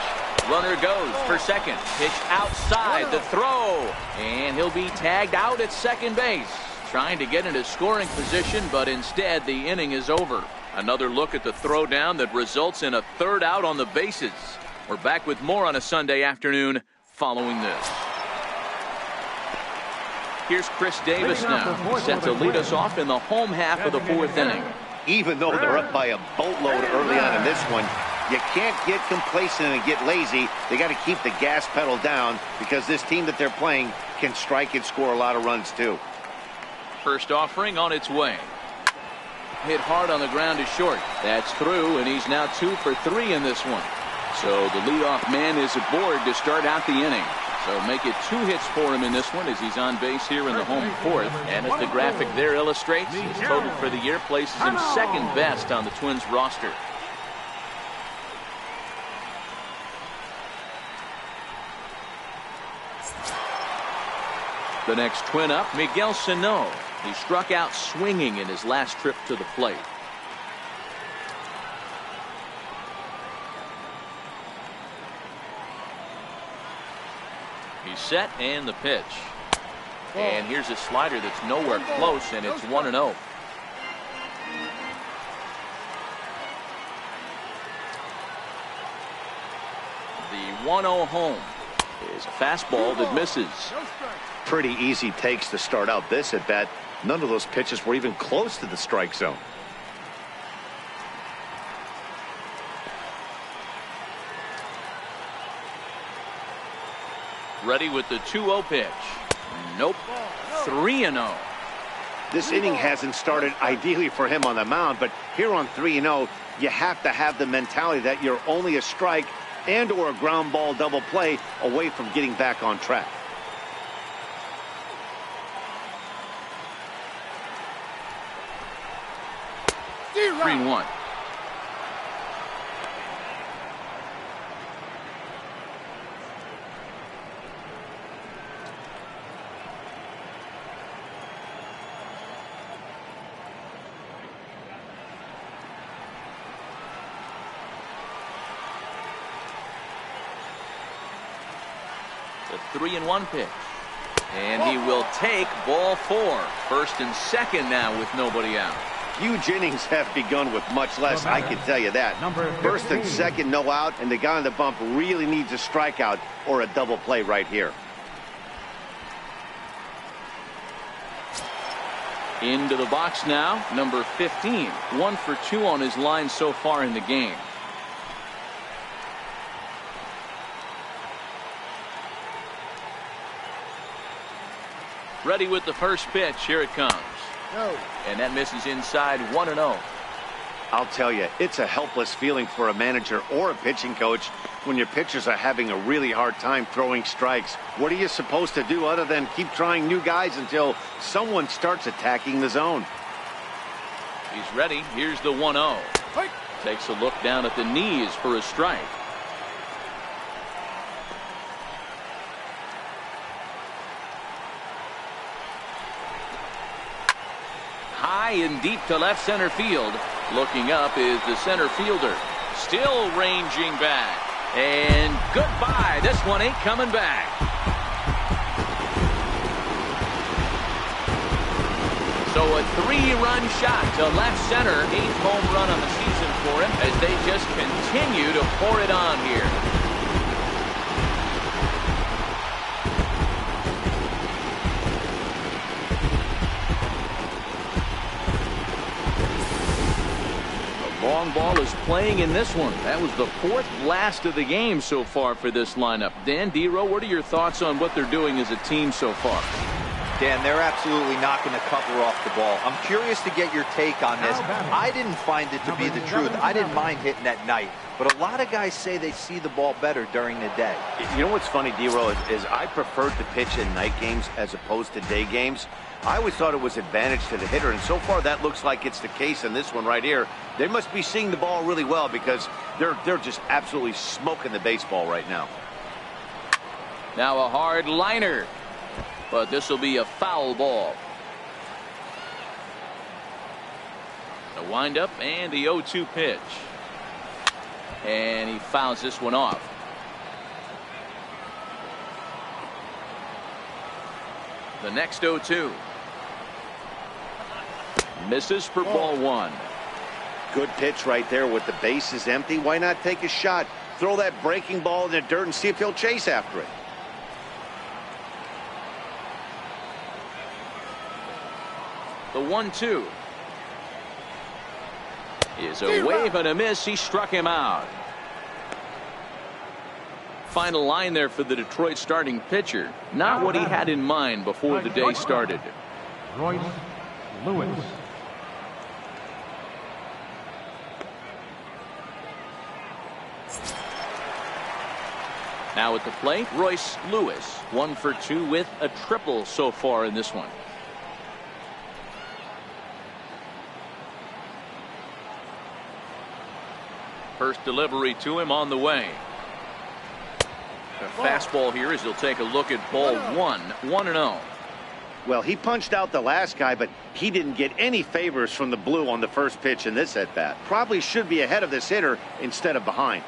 runner goes for second. Pitch outside, the throw, and he'll be tagged out at second base. Trying to get into scoring position, but instead the inning is over. Another look at the throw down that results in a third out on the bases. We're back with more on a Sunday afternoon following this. Here's Chris Davis now, set to lead us off in the home half of the fourth inning. Even though they're up by a boatload early on in this one, you can't get complacent and get lazy. They got to keep the gas pedal down because this team that they're playing can strike and score a lot of runs too. First offering on its way. Hit hard on the ground to short. That's through, and he's now 2 for 3 in this one. So the leadoff man is aboard to start out the inning. So make it 2 hits for him in this one as he's on base here in the home fourth. And as the graphic there illustrates, his total for the year places him second best on the Twins roster. The next Twin up, Miguel Sano. He struck out swinging in his last trip to the plate. He's set, and the pitch. And here's a slider that's nowhere close, and it's 1-0. The 1-0 home is a fastball that misses. Pretty easy takes to start out this at bat. None of those pitches were even close to the strike zone. Ready with the 2-0 pitch. Nope. 3-0. This inning hasn't started ideally for him on the mound, but here on 3-0, you have to have the mentality that you're only a strike and or a ground ball double play away from getting back on track. Three and 1. The 3-1 pitch. And he will take ball 4. First and second now with nobody out. Huge innings have begun with much less, I can tell you that. First and second, no out, and the guy on the bump really needs a strikeout or a double play right here. Into the box now, number 15. 1 for 2 on his line so far in the game. Ready with the first pitch. Here it comes. No. And that misses inside. 1-0. I'll tell you, it's a helpless feeling for a manager or a pitching coach when your pitchers are having a really hard time throwing strikes. What are you supposed to do other than keep trying new guys until someone starts attacking the zone? He's ready. Here's the 1-0. Takes a look down at the knees for a strike. high and deep to left center field. Looking up is the center fielder. Still ranging back. And goodbye. This one ain't coming back. So a 3-run shot to left center. 8th home run on the season for him as they just continue to pour it on here. The long ball is playing in this one. That was the 4th blast of the game so far for this lineup. Dan, D-Row, what are your thoughts on what they're doing as a team so far? Dan, they're absolutely knocking the cover off the ball. I'm curious to get your take on this. I didn't find it to be the truth. I didn't mind hitting at night. But a lot of guys say they see the ball better during the day. You know what's funny, D-Row, is I preferred to pitch in night games as opposed to day games. I always thought it was advantage to the hitter, and so far that looks like it's the case in this one right here. They must be seeing the ball really well because they're just absolutely smoking the baseball right now. Now a hard liner. But this will be a foul ball. The windup and the 0-2 pitch. And he fouls this one off. The next 0-2. Misses for ball 1. Good pitch right there with the bases empty. Why not take a shot? Throw that breaking ball in the dirt and see if he'll chase after it. The 1-2 is a wave and a miss. He struck him out. Final line there for the Detroit starting pitcher. Not what he had in mind before the day started. Royce Lewis. Now at the plate, Royce Lewis. 1 for 2 with a triple so far in this one. First delivery to him on the way. A fastball here as he'll take a look at ball 1. 1-0. Well, he punched out the last guy, but he didn't get any favors from the blue on the first pitch in this at-bat. Probably should be ahead of this hitter instead of behind.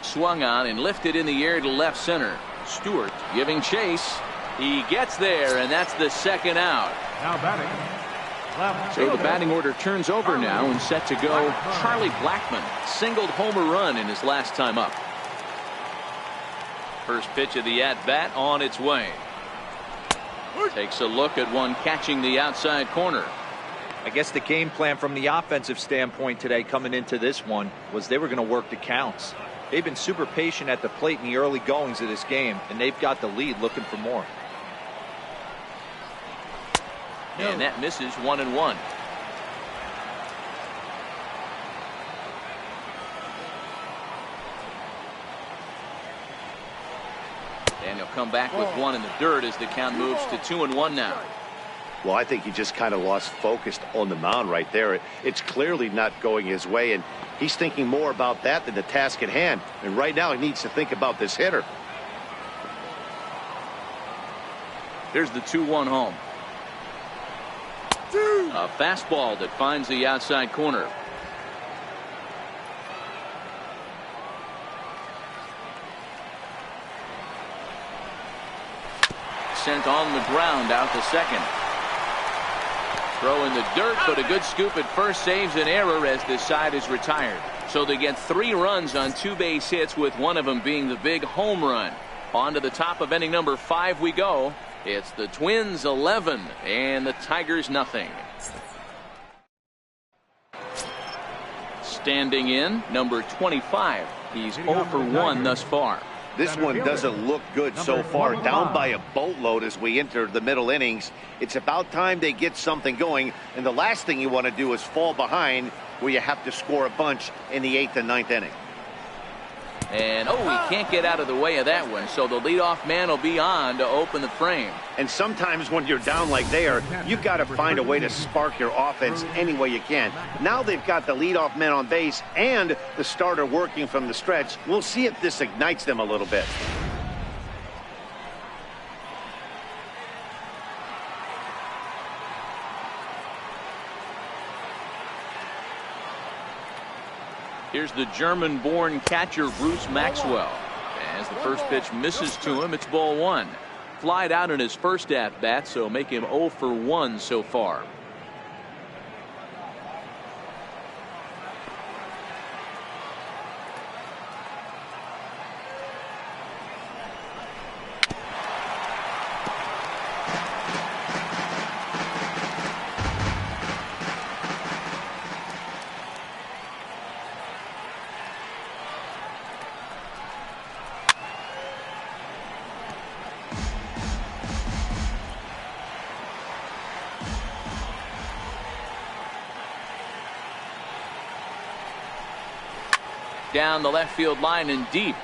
Swung on and lifted in the air to left center. Stewart giving chase. He gets there, and that's the second out. Now batting. So the batting order turns over now and set to go. Charlie Blackmon singled homer run in his last time up. First pitch of the at-bat on its way. Takes a look at one catching the outside corner. I guess the game plan from the offensive standpoint today coming into this one was they were going to work the counts. They've been super patient at the plate in the early goings of this game, and they've got the lead looking for more. And that misses 1-1. And he'll come back with one in the dirt as the count moves to 2-1 now. Well, I think he just kind of lost focus on the mound right there. It's clearly not going his way, and he's thinking more about that than the task at hand. And right now he needs to think about this hitter. Here's the 2-1 home. A fastball that finds the outside corner. Sent on the ground out to second. Throw in the dirt, but a good scoop at first saves an error as this side is retired. So they get 3 runs on 2 base hits, with one of them being the big home run. On to the top of inning number 5 we go. It's the Twins 11 and the Tigers nothing. Standing in, number 25. He's 0 for 1 thus far. This one doesn't look good so far. Down by a boatload as we enter the middle innings. It's about time they get something going, and the last thing you want to do is fall behind where you have to score a bunch in the 8th and 9th inning. And he can't get out of the way of that one, so the leadoff man will be on to open the frame. And sometimes when you're down like they are, you've got to find a way to spark your offense any way you can. Now they've got the leadoff man on base and the starter working from the stretch. We'll see if this ignites them a little bit. Here's the German-born catcher Bruce Maxwell. As the first pitch misses to him, it's ball one. Flied out in his first at-bat, so make him 0 for 1 so far. Down the left field line and deep,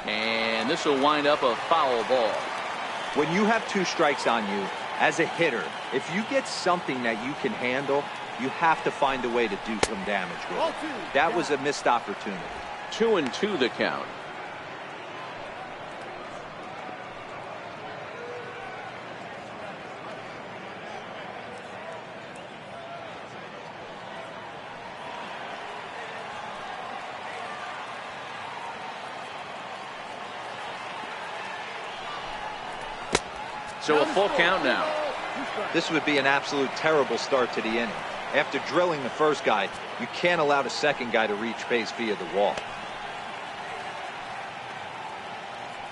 and this will wind up a foul ball. When you have 2 strikes on you as a hitter, if you get something that you can handle, you have to find a way to do some damage with it. That was a missed opportunity. 2-2 the count. So a full count now. This would be an absolute terrible start to the inning. After drilling the first guy, you can't allow the second guy to reach base via the wall.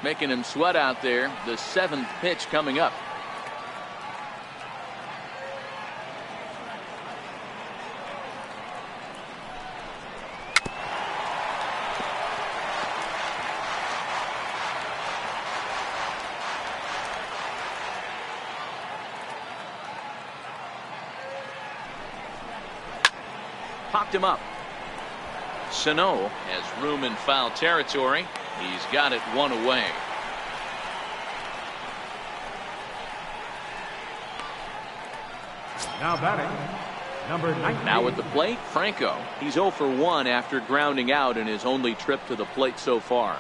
Making him sweat out there. The 7th pitch coming up. Popped him up. Sano has room in foul territory. He's got it 1 away. Now batting, number 19. Now at the plate, Franco. He's 0 for 1 after grounding out in his only trip to the plate so far.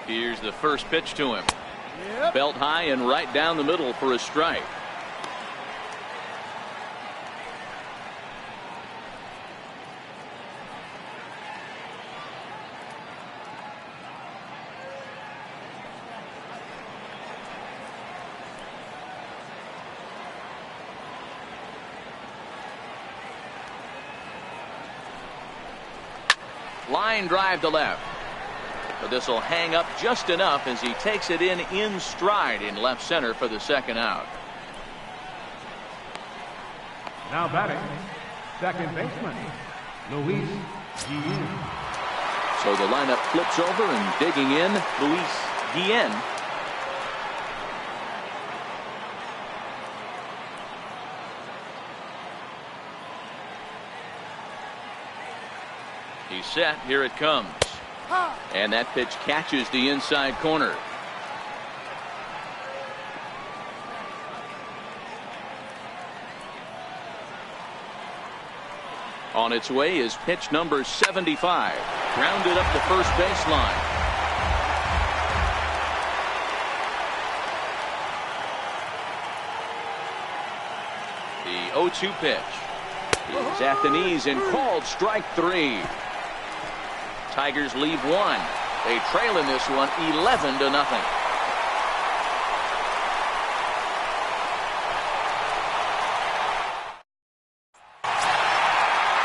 Here's the first pitch to him. Belt high and right down the middle for a strike. Line drive to left. But this will hang up just enough as he takes it in stride in left center for the second out. Now batting, second baseman, Luis Guillen. So the lineup flips over and digging in, Luis Guillen. He's set. Here it comes. And that pitch catches the inside corner. On its way is pitch number 75. Grounded up the first baseline. The 0-2 pitch is at the knees and called strike 3. Tigers leave 1. They trail in this one 11-0.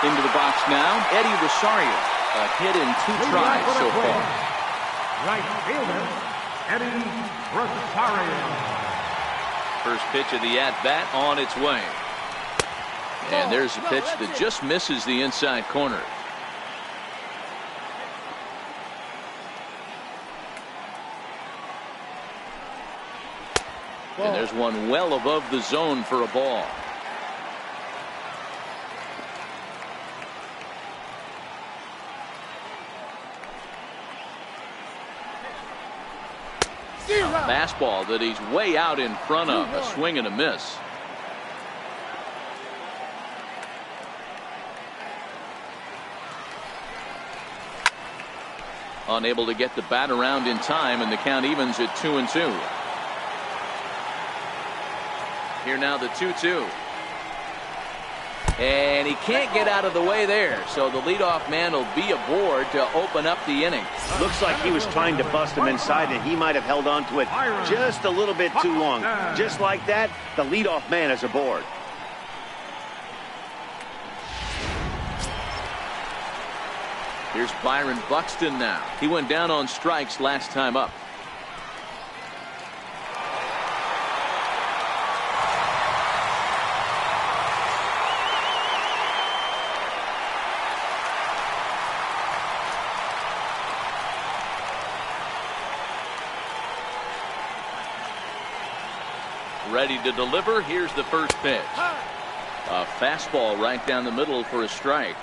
Into the box now, Eddie Rosario. A hit in 2 tries so far. Right fielder, Eddie Rosario. First pitch of the at-bat on its way. And there's a pitch that just misses the inside corner. And there's one well above the zone for a ball. A fastball that he's way out in front of. A swing and a miss. Unable to get the bat around in time, and the count evens at 2-2. Here now the 2-2. And he can't get out of the way there, so the leadoff man will be aboard to open up the inning. Looks like he was trying to bust him inside, and he might have held on to it just a little bit too long. Just like that, the leadoff man is aboard. Here's Byron Buxton now. He went down on strikes last time up. Ready to deliver. Here's the first pitch. A fastball right down the middle for a strike.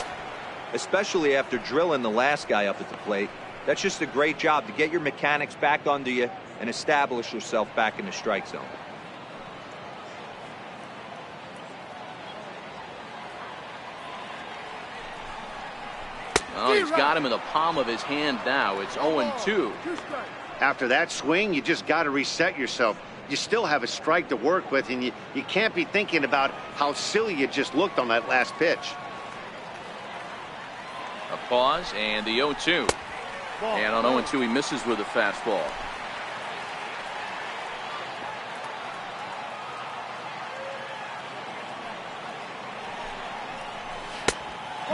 Especially after drilling the last guy up at the plate. That's just a great job to get your mechanics back under you and establish yourself back in the strike zone. Oh, he's got him in the palm of his hand now. It's 0-2. After that swing, you just got to reset yourself. You still have a strike to work with, and you can't be thinking about how silly you just looked on that last pitch. A pause and the 0-2. And on 0-2 he misses with a fastball.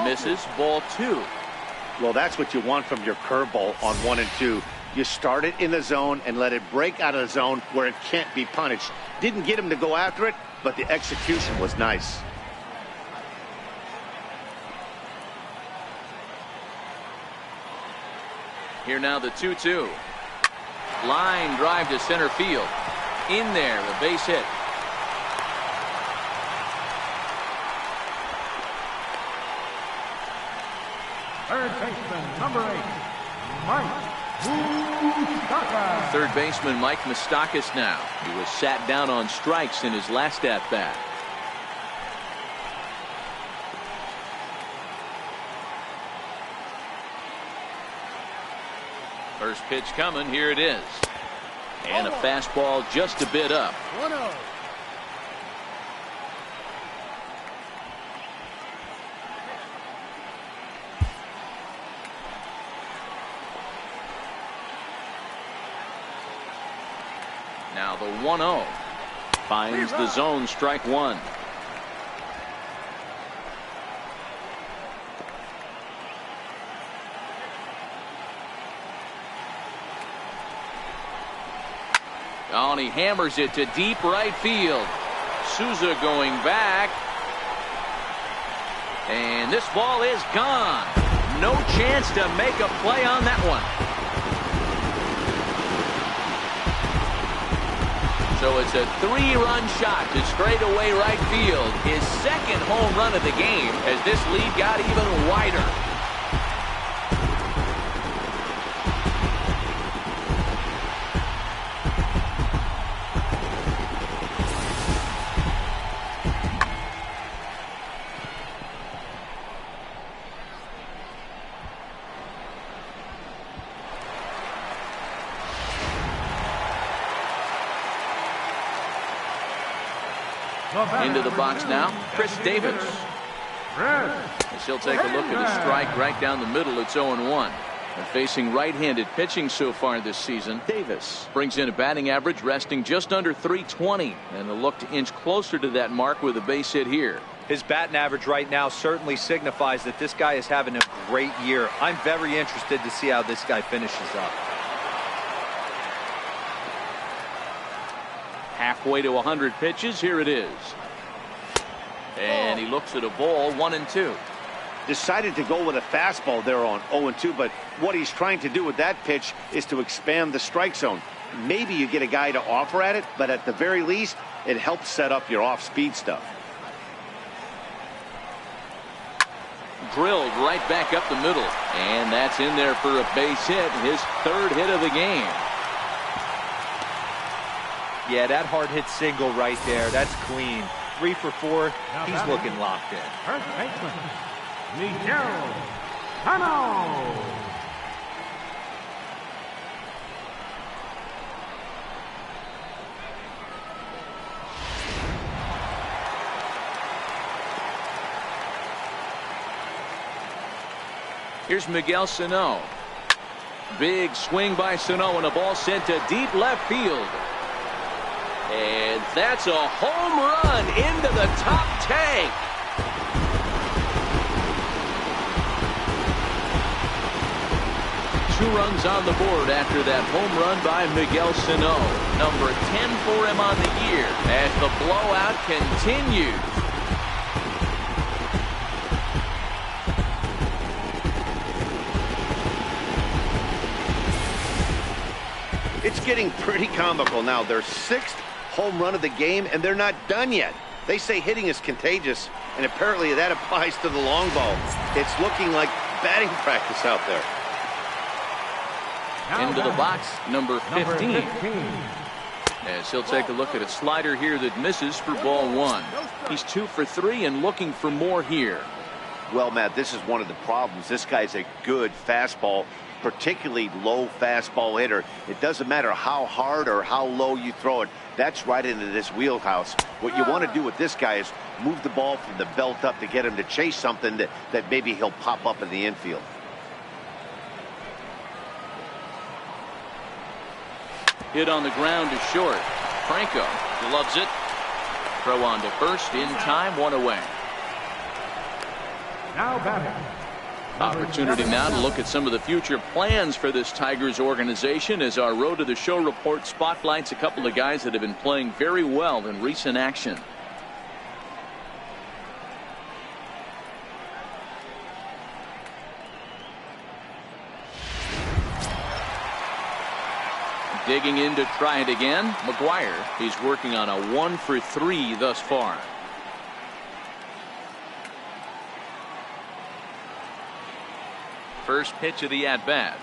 Misses, ball 2. Well, that's what you want from your curveball on 1 and 2. You start it in the zone and let it break out of the zone where it can't be punished. Didn't get him to go after it, but the execution was nice. Here now the 2-2. Line drive to center field. In there, the base hit. Third baseman, number 8, Mike Moustakas. Third baseman Mike Moustakas now. He was sat down on strikes in his last at-bat. First pitch coming. Here it is. And a fastball just a bit up. 1-0. Now the 1-0 finds the zone, strike 1. Oh, and he hammers it to deep right field. Souza going back. And this ball is gone. No chance to make a play on that one. So it's a 3-run shot to straightaway right field. His second home run of the game as this lead got even wider. Into the box now, Chris Davis. As he'll take a look at a strike right down the middle. It's 0-1. And facing right-handed pitching so far this season, Davis brings in a batting average resting just under .320, and a look to inch closer to that mark with a base hit here. His batting average right now certainly signifies that this guy is having a great year. I'm very interested to see how this guy finishes up. Halfway to 100 pitches. Here it is. And he looks at a ball, 1-2. Decided to go with a fastball there on 0-2, but what he's trying to do with that pitch is to expand the strike zone. Maybe you get a guy to offer at it, but at the very least, it helps set up your off-speed stuff. Drilled right back up the middle. And that's in there for a base hit. His third hit of the game. Yeah, that hard hit single right there. That's clean. 3 for 4. He's looking locked in. First baseman, Miguel Cano. Here's Miguel Sano. Big swing by Sano and a ball sent to deep left field. And that's a home run into the top tank. Two runs on the board after that home run by Miguel Sano. Number 10 for him on the year as the blowout continues. It's getting pretty comical now. Their 6th home run of the game, and they're not done yet. They say hitting is contagious, and apparently that applies to the long ball. It's looking like batting practice out there. Into the box, number 15. As he'll take a look at a slider here that misses for ball 1. He's 2 for 3 and looking for more here. Well, Matt, this is one of the problems. This guy's a good fastball, particularly low fastball hitter. It doesn't matter how hard or how low you throw it. That's right into this wheelhouse. What you want to do with this guy is move the ball from the belt up to get him to chase something that maybe he'll pop up in the infield. Hit on the ground to short. Franco loves it. Throw on to first in time, 1 away. Now batting. Opportunity now to look at some of the future plans for this Tigers organization as our Road to the Show report spotlights a couple of guys that have been playing very well in recent action. Digging in to try it again. McGuire, he's working on a 1 for 3 thus far. First pitch of the at-bat.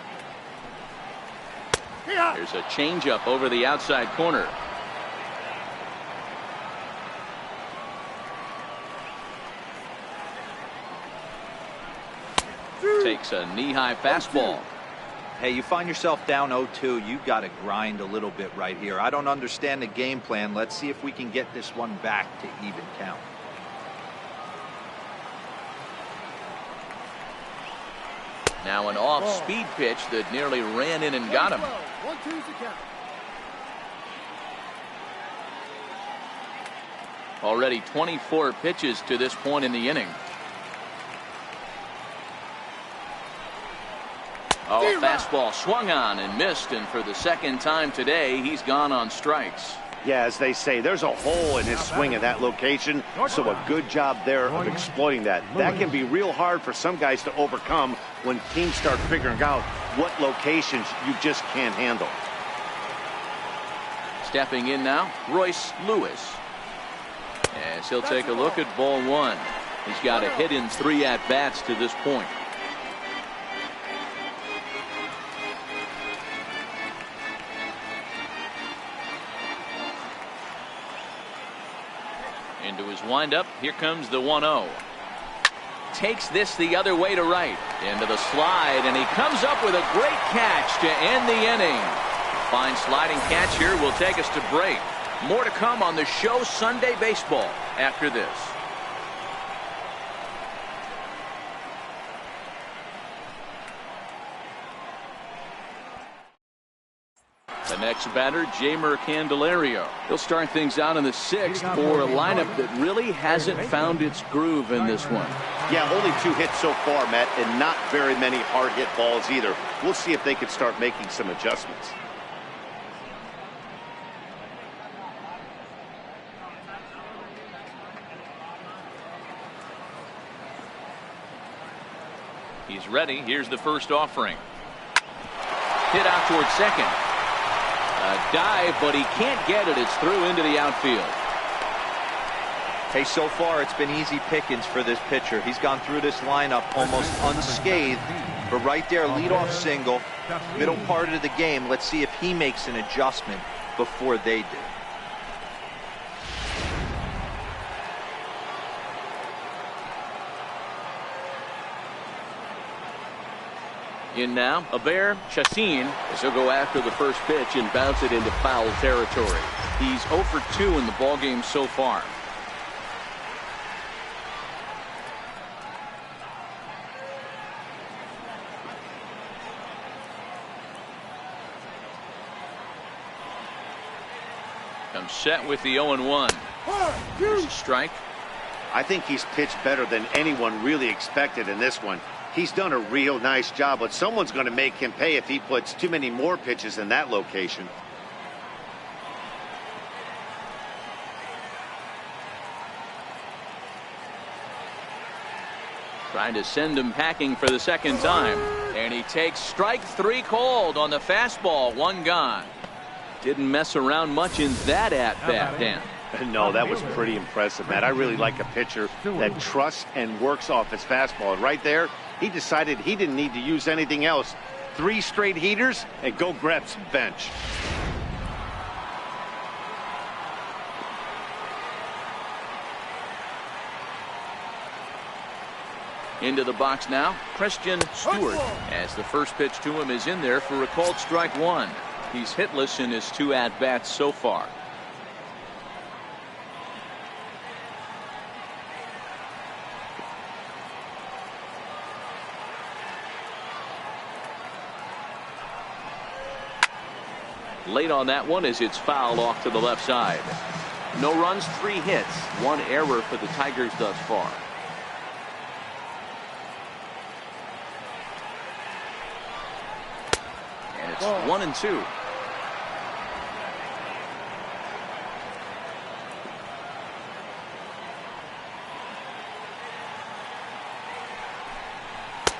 There's a changeup over the outside corner. Takes a knee-high fastball. Hey, you find yourself down 0-2, you got to grind a little bit right here. I don't understand the game plan. Let's see if we can get this one back to even count. Now an off-speed pitch that nearly ran in and got him. 1-2's the count. Already 24 pitches to this point in the inning. Oh, fastball swung on and missed, and for the second time today, he's gone on strikes. Yeah, as they say, there's a hole in his swing at that location, so a good job there of exploiting that. That can be real hard for some guys to overcome when teams start figuring out what locations you just can't handle. Stepping in now, Royce Lewis. As he'll take a look at ball 1. He's got a hit in 3 at-bats to this point. Into his windup. Here comes the 1-0. Takes this the other way to right. Into the slide, and he comes up with a great catch to end the inning. Fine sliding catch here will take us to break. More to come on the show Sunday Baseball after this. The next batter, Jeimer Candelario. He'll start things out in the 6th for a lineup that really hasn't found its groove in this one. Yeah, only 2 hits so far, Matt, and not very many hard hit balls either. We'll see if they can start making some adjustments. He's ready. Here's the first offering. Hit out towards second. A dive, but he can't get it. It's through into the outfield. Hey, so far it's been easy pickings for this pitcher. He's gone through this lineup almost unscathed. But right there, leadoff single, middle part of the game. Let's see if he makes an adjustment before they do. In now, Aber Chassin as he'll go after the first pitch and bounce it into foul territory. He's 0 for 2 in the ballgame so far. Comes set with the 0-1. Here's a strike. I think he's pitched better than anyone really expected in this one. He's done a real nice job, but someone's going to make him pay if he puts too many more pitches in that location. Trying to send him packing for the second time. And he takes strike 3 called on the fastball. 1 gone. Didn't mess around much in that at-bat, Dan. No, that was pretty impressive, Matt. I really like a pitcher that trusts and works off his fastball. And right there, he decided he didn't need to use anything else. 3 straight heaters and go grab some bench. Into the box now, Christian Stewart, as the first pitch to him is in there for a called strike 1. He's hitless in his 2 at-bats so far. Late on that one as it's fouled off to the left side. No runs, 3 hits, 1 error for the Tigers thus far. And it's 1-2.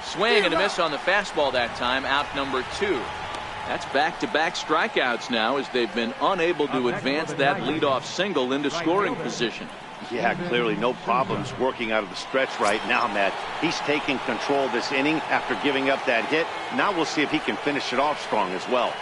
Swing and a miss on the fastball that time. Out number 2. That's back-to-back strikeouts now as they've been unable to advance that leadoff single into scoring position. Yeah, clearly no problems working out of the stretch right now, Matt. He's taking control of this inning after giving up that hit. Now we'll see if he can finish it off strong as well.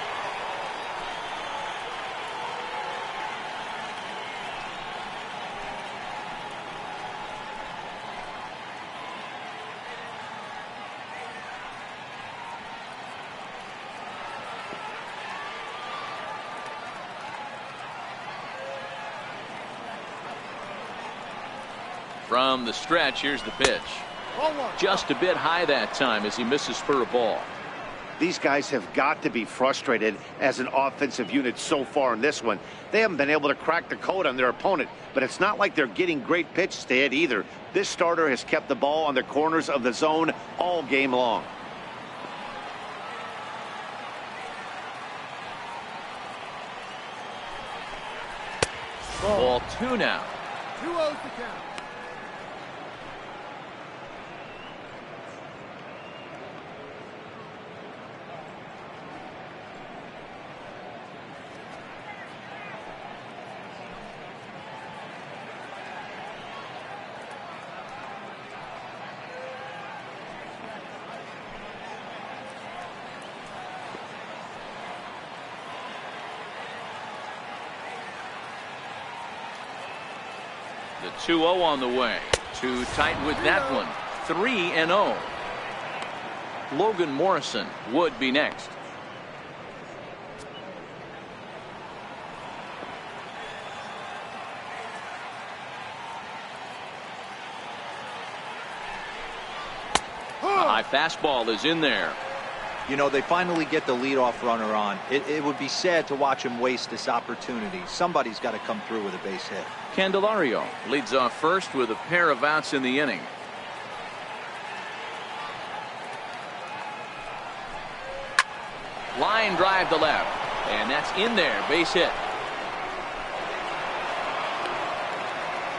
From the stretch, here's the pitch. Just a bit high that time as he misses for a ball. These guys have got to be frustrated as an offensive unit so far in this one. They haven't been able to crack the code on their opponent, but it's not like they're getting great pitches to hit either. This starter has kept the ball on the corners of the zone all game long. Ball 2 now. 2-0 to count. The 2-0 on the way. Too tight with that one. 3-0. Logan Morrison would be next. A high fastball is in there. You know, they finally get the leadoff runner on. It would be sad to watch him waste this opportunity. Somebody's got to come through with a base hit. Candelario leads off first with a pair of outs in the inning. Line drive to left, and that's in there. Base hit.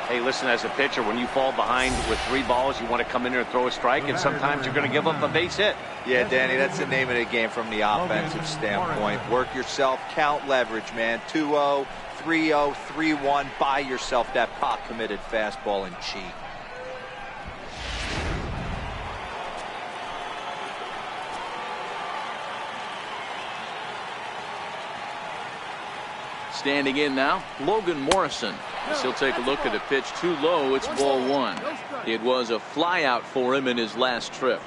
Hey, listen, as a pitcher, when you fall behind with 3 balls, you want to come in there and throw a strike, and sometimes you're going to give up a base hit. Yeah, Danny, that's the name of the game from the offensive standpoint. Work yourself, count leverage, man. 2-0, 3-0, 3-1. Buy yourself that pot-committed fastball and cheat. Standing in now, Logan Morrison. As he'll take a look at a pitch too low. It's ball 1. It was a fly out for him in his last trip.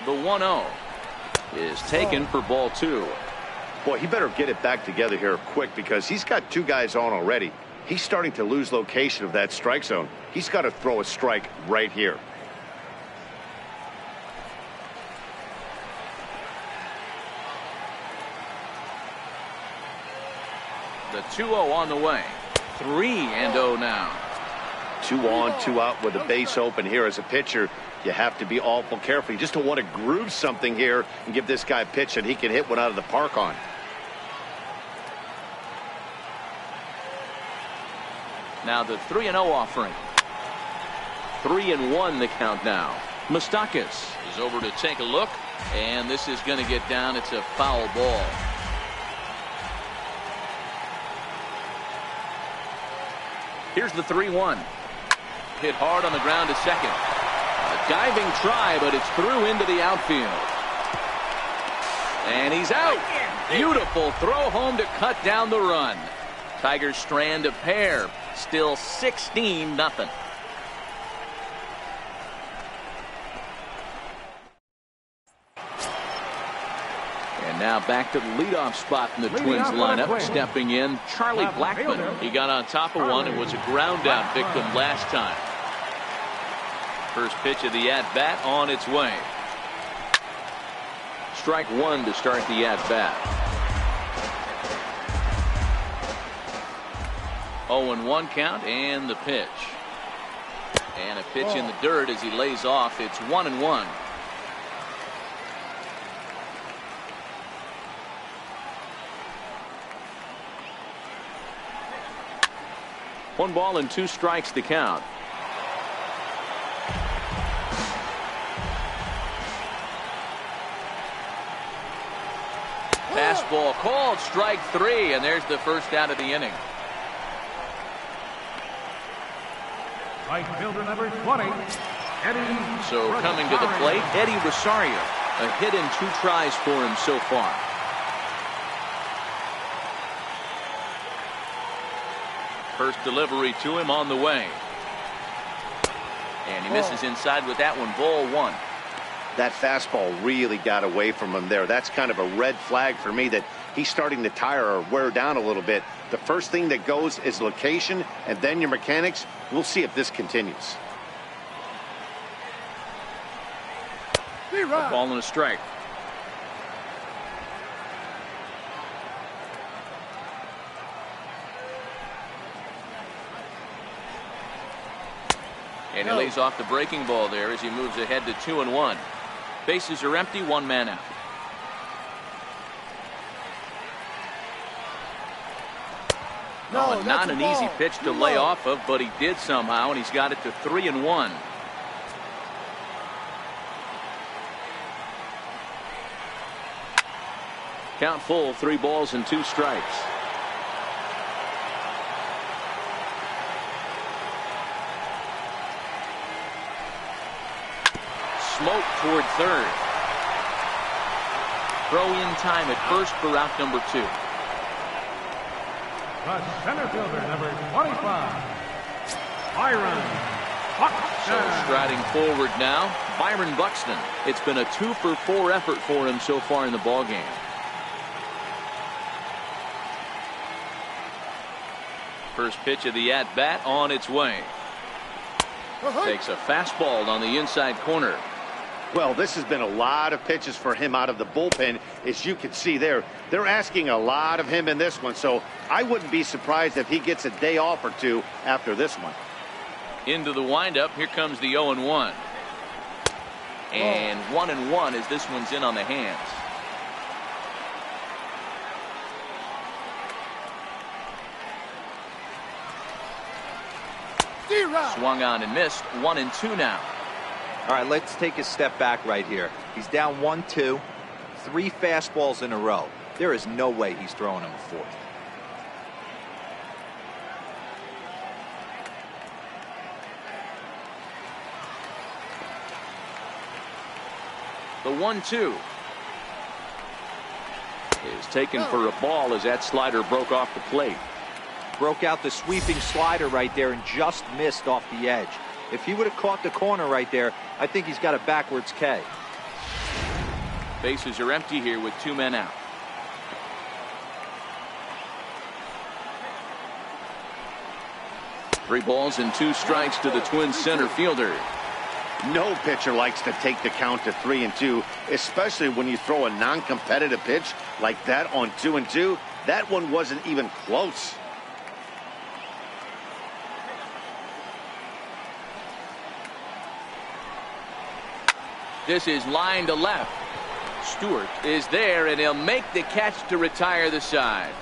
The 1-0 is taken for ball 2. Boy, he better get it back together here quick because he's got 2 guys on already. He's starting to lose location of that strike zone. He's got to throw a strike right here. The 2-0 on the way. 3-0 now. 2 on, 2 out with a base open here. As a pitcher, you have to be awful careful. You just don't want to groove something here and give this guy a pitch that he can hit one out of the park on. Now the 3-0 offering. 3-1 the count now. Moustakas is over to take a look, and this is going to get down. It's a foul ball. Here's the 3-1. Hit hard on the ground to second. A diving try, but it's through into the outfield. And he's out. Beautiful throw home to cut down the run. Tigers strand a pair. Still 16-0. And now back to the leadoff spot in the Twins lineup. Stepping in, Charlie Blackmon. He got on top of one and was a ground out victim last time. First pitch of the at-bat on its way. Strike one to start the at-bat. 0-1 count, and the pitch. And a pitch in the dirt as he lays off. It's 1-1. One ball and 2 strikes to count. Fastball called, strike 3, and there's the first out of the inning. Right fielder number 20, Eddie. So coming to the plate, Eddie Rosario. A hit in 2 tries for him so far. First delivery to him on the way. And he misses inside with that one. Ball 1. That fastball really got away from him there. That's kind of a red flag for me that he's starting to tire or wear down a little bit. The first thing that goes is location and then your mechanics. We'll see if this continues. A ball and a strike. And he lays off the breaking ball there as he moves ahead to 2-1. Bases are empty, 1 man out. No, not an easy pitch to lay off of, but he did somehow, and he's got it to 3-1. Count full, 3 balls and 2 strikes. Smoke toward third. Throw in time at first for out number 2. The center fielder number 25, Byron Buxton. So striding forward now, Byron Buxton. It's been a 2-for-4 effort for him so far in the ballgame. First pitch of the at-bat on its way. Takes a fastball on the inside corner. Well, this has been a lot of pitches for him out of the bullpen. As you can see there, they're asking a lot of him in this one. So I wouldn't be surprised if he gets a day off or 2 after this one. Into the windup. Here comes the 0-1. And 1-1 as this one's in on the hands. Swung on and missed. 1-2 now. All right, let's take a step back right here. He's down 1-2, 3 fastballs in a row. There is no way he's throwing him a 4th. The 1-2 is taken for a ball as that slider broke off the plate. Broke out the sweeping slider right there and just missed off the edge. If he would have caught the corner right there, I think he's got a backwards K. Bases are empty here with 2 men out. 3 balls and 2 strikes to the Twins center fielder. No pitcher likes to take the count to 3-2, especially when you throw a non-competitive pitch like that on 2-2. That one wasn't even close. This is line to left. Stewart is there, and he'll make the catch to retire the side.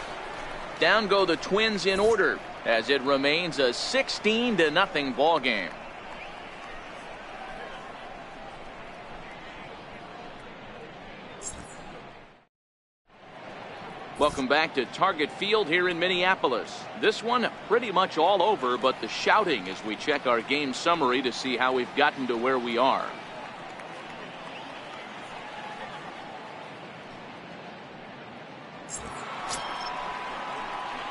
Down go the Twins in order, as it remains a 16-0 ball game. Welcome back to Target Field here in Minneapolis. This one pretty much all over, but the shouting as we check our game summary to see how we've gotten to where we are.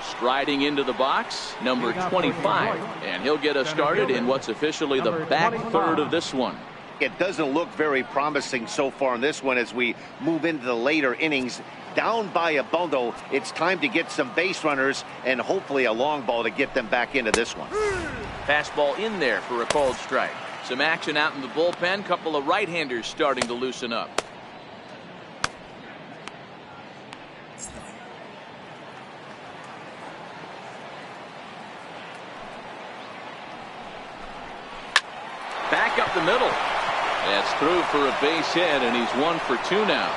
Striding into the box, number 25, and he'll get us started in what's officially the back third of this one. It doesn't look very promising so far in this one as we move into the later innings. Down by a bundle, it's time to get some base runners and hopefully a long ball to get them back into this one. Fastball in there for a called strike. Some action out in the bullpen. Couple of right-handers starting to loosen up. Back up the middle. That's through for a base hit, and he's 1 for 2 now.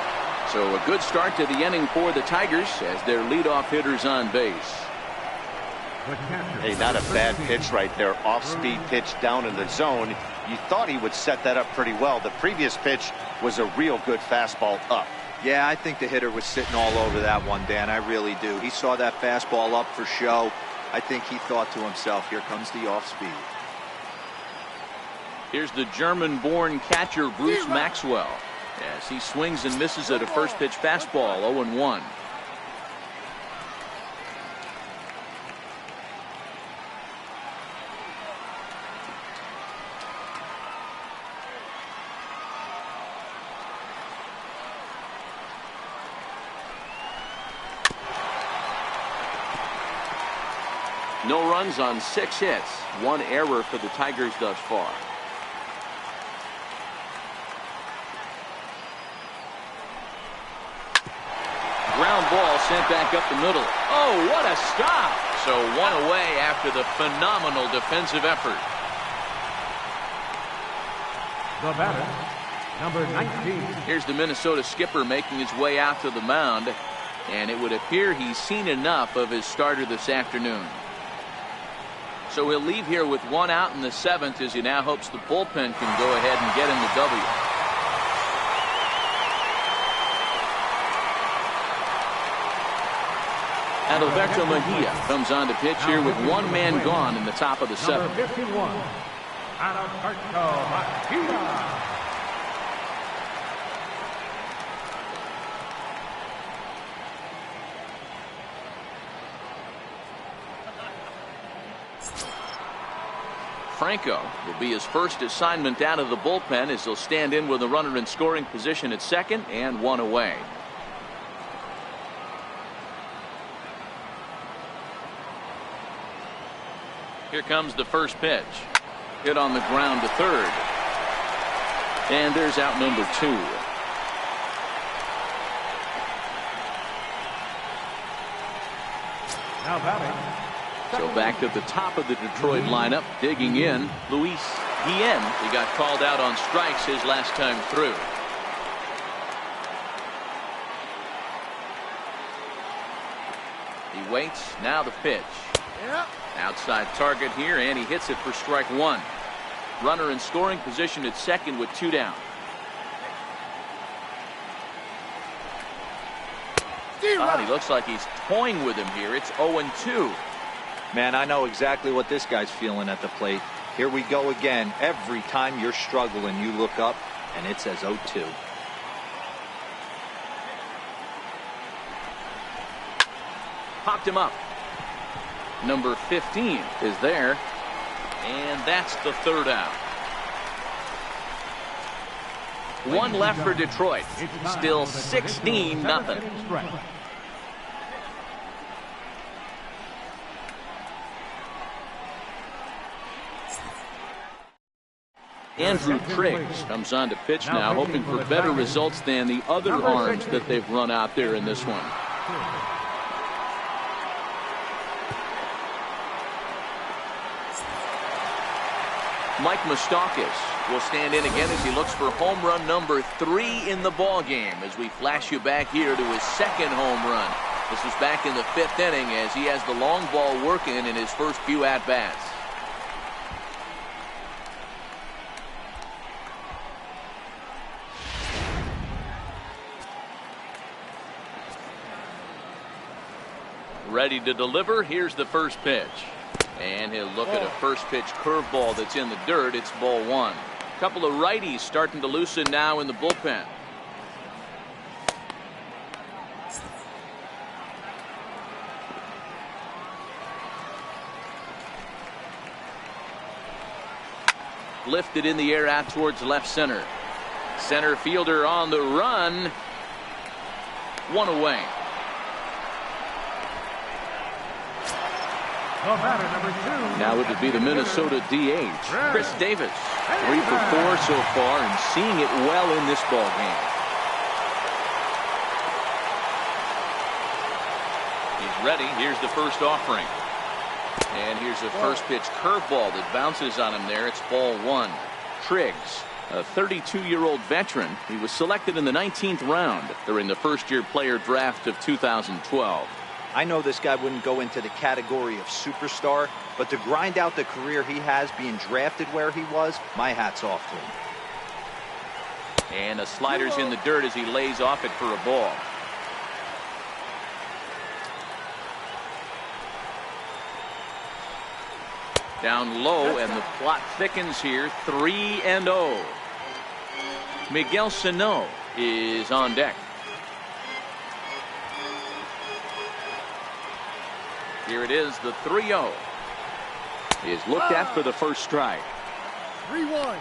So a good start to the inning for the Tigers as their leadoff hitter's on base. Hey, not a bad pitch right there. Off-speed pitch down in the zone. You thought he would set that up pretty well. The previous pitch was a real good fastball up. Yeah, I think the hitter was sitting all over that one, Dan. I really do. He saw that fastball up for show. I think he thought to himself, here comes the off-speed. Here's the German-born catcher Bruce Maxwell as he swings and misses at a first pitch fastball. 0-1. No runs on 6 hits. 1 error for the Tigers thus far. Ground ball sent back up the middle. Oh, what a stop! So 1 away after the phenomenal defensive effort. The batter, number 19. Here's the Minnesota skipper making his way out to the mound, and it would appear he's seen enough of his starter this afternoon. So he'll leave here with 1 out in the 7th as he now hopes the bullpen can go ahead and get him the W. And Alberto Mejia comes on to pitch here with 1 man gone in the top of the 7th. Number 51, Alberto Mejia. Franco will be his first assignment out of the bullpen as he'll stand in with a runner in scoring position at second and 1 away. Here comes the first pitch. Hit on the ground to third. And there's out number 2. Now batting. So back to the top of the Detroit lineup, digging in, Luis Guillen. He got called out on strikes his last time through. He waits. Now the pitch. Outside target here, and he hits it for strike 1. Runner in scoring position at second with 2 down. Oh, he looks like he's toying with him here. It's 0-2. Man, I know exactly what this guy's feeling at the plate. Here we go again. Every time you're struggling, you look up, and it says 0-2. Popped him up. Number 15 is there. And that's the 3rd out. 1 left for Detroit. Still 16-0. Andrew Triggs comes on to pitch now, hoping for better results than the other arms that they've run out there in this one. Mike Moustakas will stand in again as he looks for home run number 3 in the ball game, as we flash you back here to his second home run. This was back in the 5th inning as he has the long ball working in his first few at-bats. Ready to deliver. Here's the first pitch. And he'll look at a first pitch curveball that's in the dirt. It's ball 1. A couple of righties starting to loosen now in the bullpen. Lifted in the air out towards left center. Center fielder on the run. 1 away. Now it would be the Minnesota DH, Chris Davis. 3 for 4 so far and seeing it well in this ball game. He's ready. Here's the first offering. And here's a first pitch curveball that bounces on him there. It's ball 1. Triggs, a 32-year-old veteran. He was selected in the 19th round during the first-year player draft of 2012. I know this guy wouldn't go into the category of superstar, but to grind out the career he has being drafted where he was, my hat's off to him. And the slider's in the dirt as he lays off it for a ball. Down low, and the plot thickens here. 3-0. Miguel Sano is on deck. Here it is, the 3-0. Is looked at for the first strike. 3-1.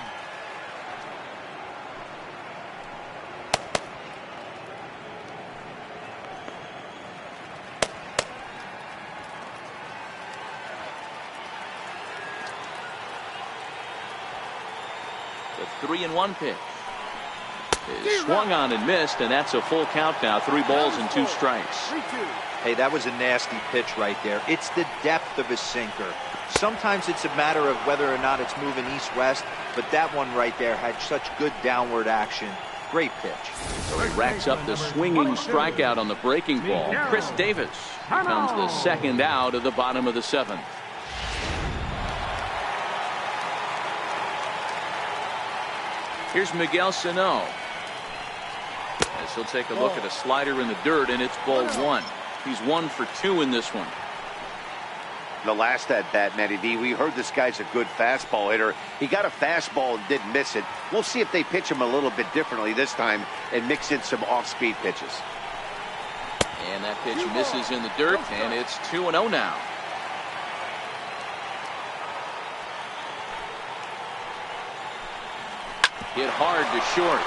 The 3-1 pitch is swung on and missed, and that's a full count now. 3 balls and 2 strikes. 3-2. Hey, that was a nasty pitch right there. It's the depth of his sinker. Sometimes it's a matter of whether or not it's moving east-west, but that one right there had such good downward action. Great pitch. So he racks up the swinging strikeout on the breaking ball. Chris Davis becomes the second out of the bottom of the 7th. Here's Miguel Sano. As he'll take a look at a slider in the dirt, and it's ball 1. He's 1 for 2 in this one. The last at bat, Matty V, we heard this guy's a good fastball hitter. He got a fastball and didn't miss it. We'll see if they pitch him a little bit differently this time and mix in some off-speed pitches. And that pitch misses in the dirt, and it's 2-0 now. Hit hard to short.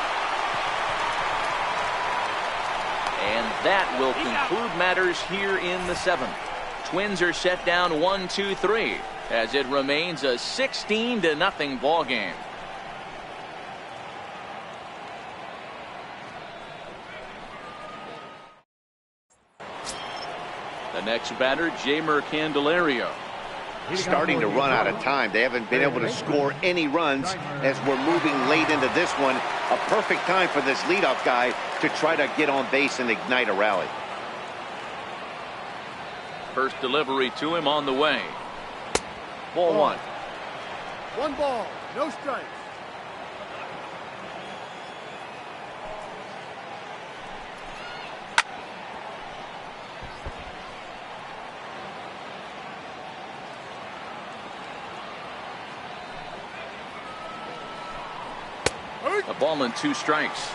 And that will conclude matters here in the 7th. Twins are set down 1-2-3 as it remains a 16-0 ball game. The next batter, Jeimer Candelario. Starting to run out of time. They haven't been able to score any runs as we're moving late into this one. A perfect time for this leadoff guy to try to get on base and ignite a rally. First delivery to him on the way. Ball 1. 1 ball, no strikes. A ball and 2 strikes.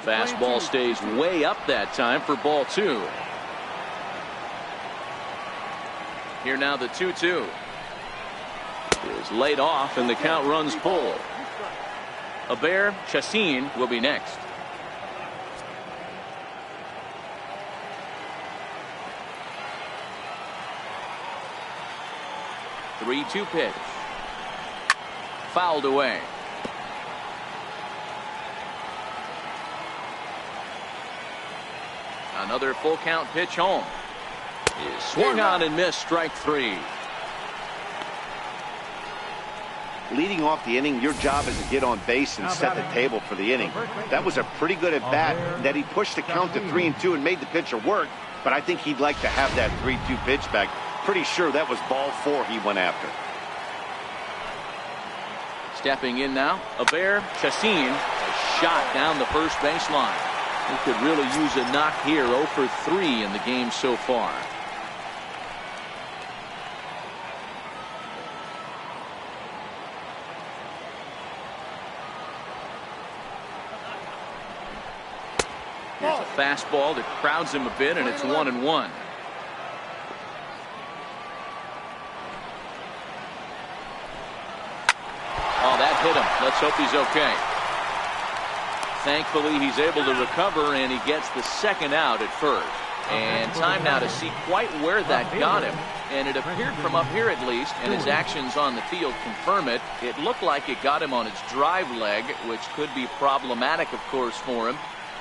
Fastball stays way up that time for ball 2. Here now the 2-2 is laid off and the count runs full. Aber Chassin will be next. 3-2 pitch. Fouled away. Another full count pitch home. Is swung on and missed. Strike 3. Leading off the inning, your job is to get on base and set the table for the inning. That was a pretty good at bat that he pushed the count to 3-2 and made the pitcher work, but I think he'd like to have that 3-2 pitch back. Pretty sure that was ball 4 he went after. Stepping in now, Aber Chassin, a shot down the first baseline. He could really use a knock here. 0 for 3 in the game so far. Here's a fastball that crowds him a bit, and it's 1-1. Oh, that hit him. Let's hope he's okay. Thankfully, he's able to recover, and he gets the second out at first. And time now to see quite where that got him. And it appeared from up here at least, and his actions on the field confirm it. It looked like it got him on his drive leg, which could be problematic, of course, for him.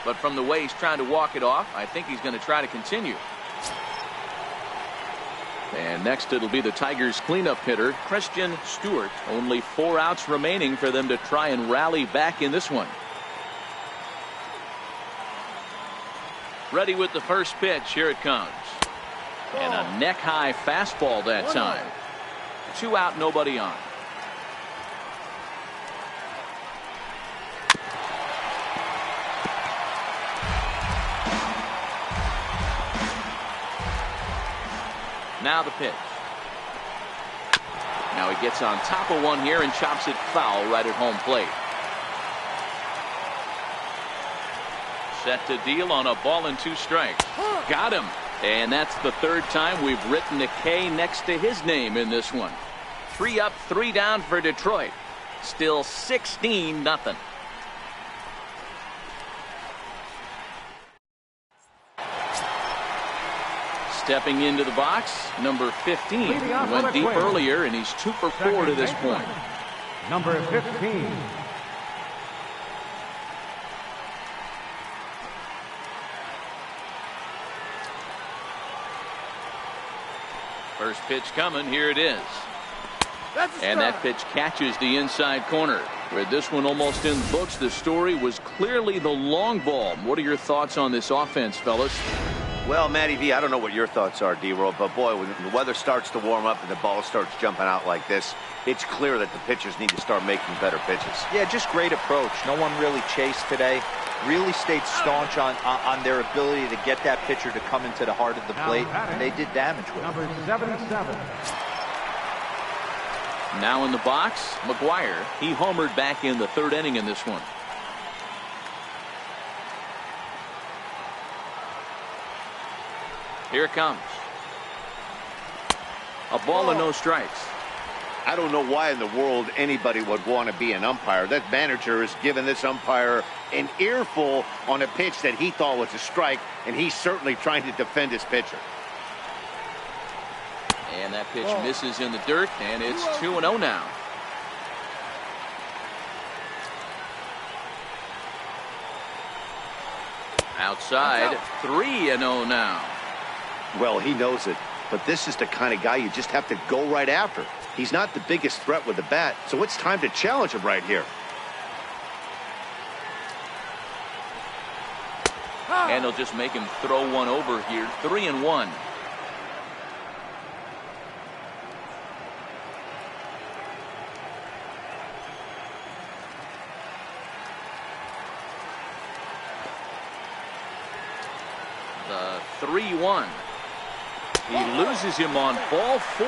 But from the way he's trying to walk it off, I think he's going to try to continue. And next it'll be the Tigers cleanup hitter, Christian Stewart. Only 4 outs remaining for them to try and rally back in this one. Ready with the first pitch. Here it comes. And a neck-high fastball that time. 2 out, nobody on. Now the pitch. Now he gets on top of one here and chops it foul right at home plate. Set to deal on a ball and 2 strikes. Got him. And that's the 3rd time we've written a K next to his name in this one. 3 up, 3 down for Detroit. Still 16-0. Stepping into the box, number 15. He went deep earlier, and he's 2 for 4 to this point. Number 15. First pitch coming. Here it is. And that pitch catches the inside corner. Where this one almost in the books, the story was clearly the long ball. What are your thoughts on this offense, fellas? Well, Matty V, I don't know what your thoughts are, D-Roll, but boy, when the weather starts to warm up and the ball starts jumping out like this, it's clear that the pitchers need to start making better pitches. Yeah, just great approach. No one really chased today. Really stayed staunch on their ability to get that pitcher to come into the heart of the plate, and they did damage with it. Number 77. Now in the box, McGuire. He homered back in the 3rd inning in this one. Here it comes. A ball and no strikes. I don't know why in the world anybody would want to be an umpire. That manager has given this umpire an earful on a pitch that he thought was a strike, and he's certainly trying to defend his pitcher. And that pitch misses in the dirt, and it's 2-0 now. Outside, 3-0 now. Well, he knows it, but this is the kind of guy you just have to go right after. He's not the biggest threat with the bat, so it's time to challenge him right here. And he'll just make him throw one over here. 3-1. The 3-1. He loses him on ball 4.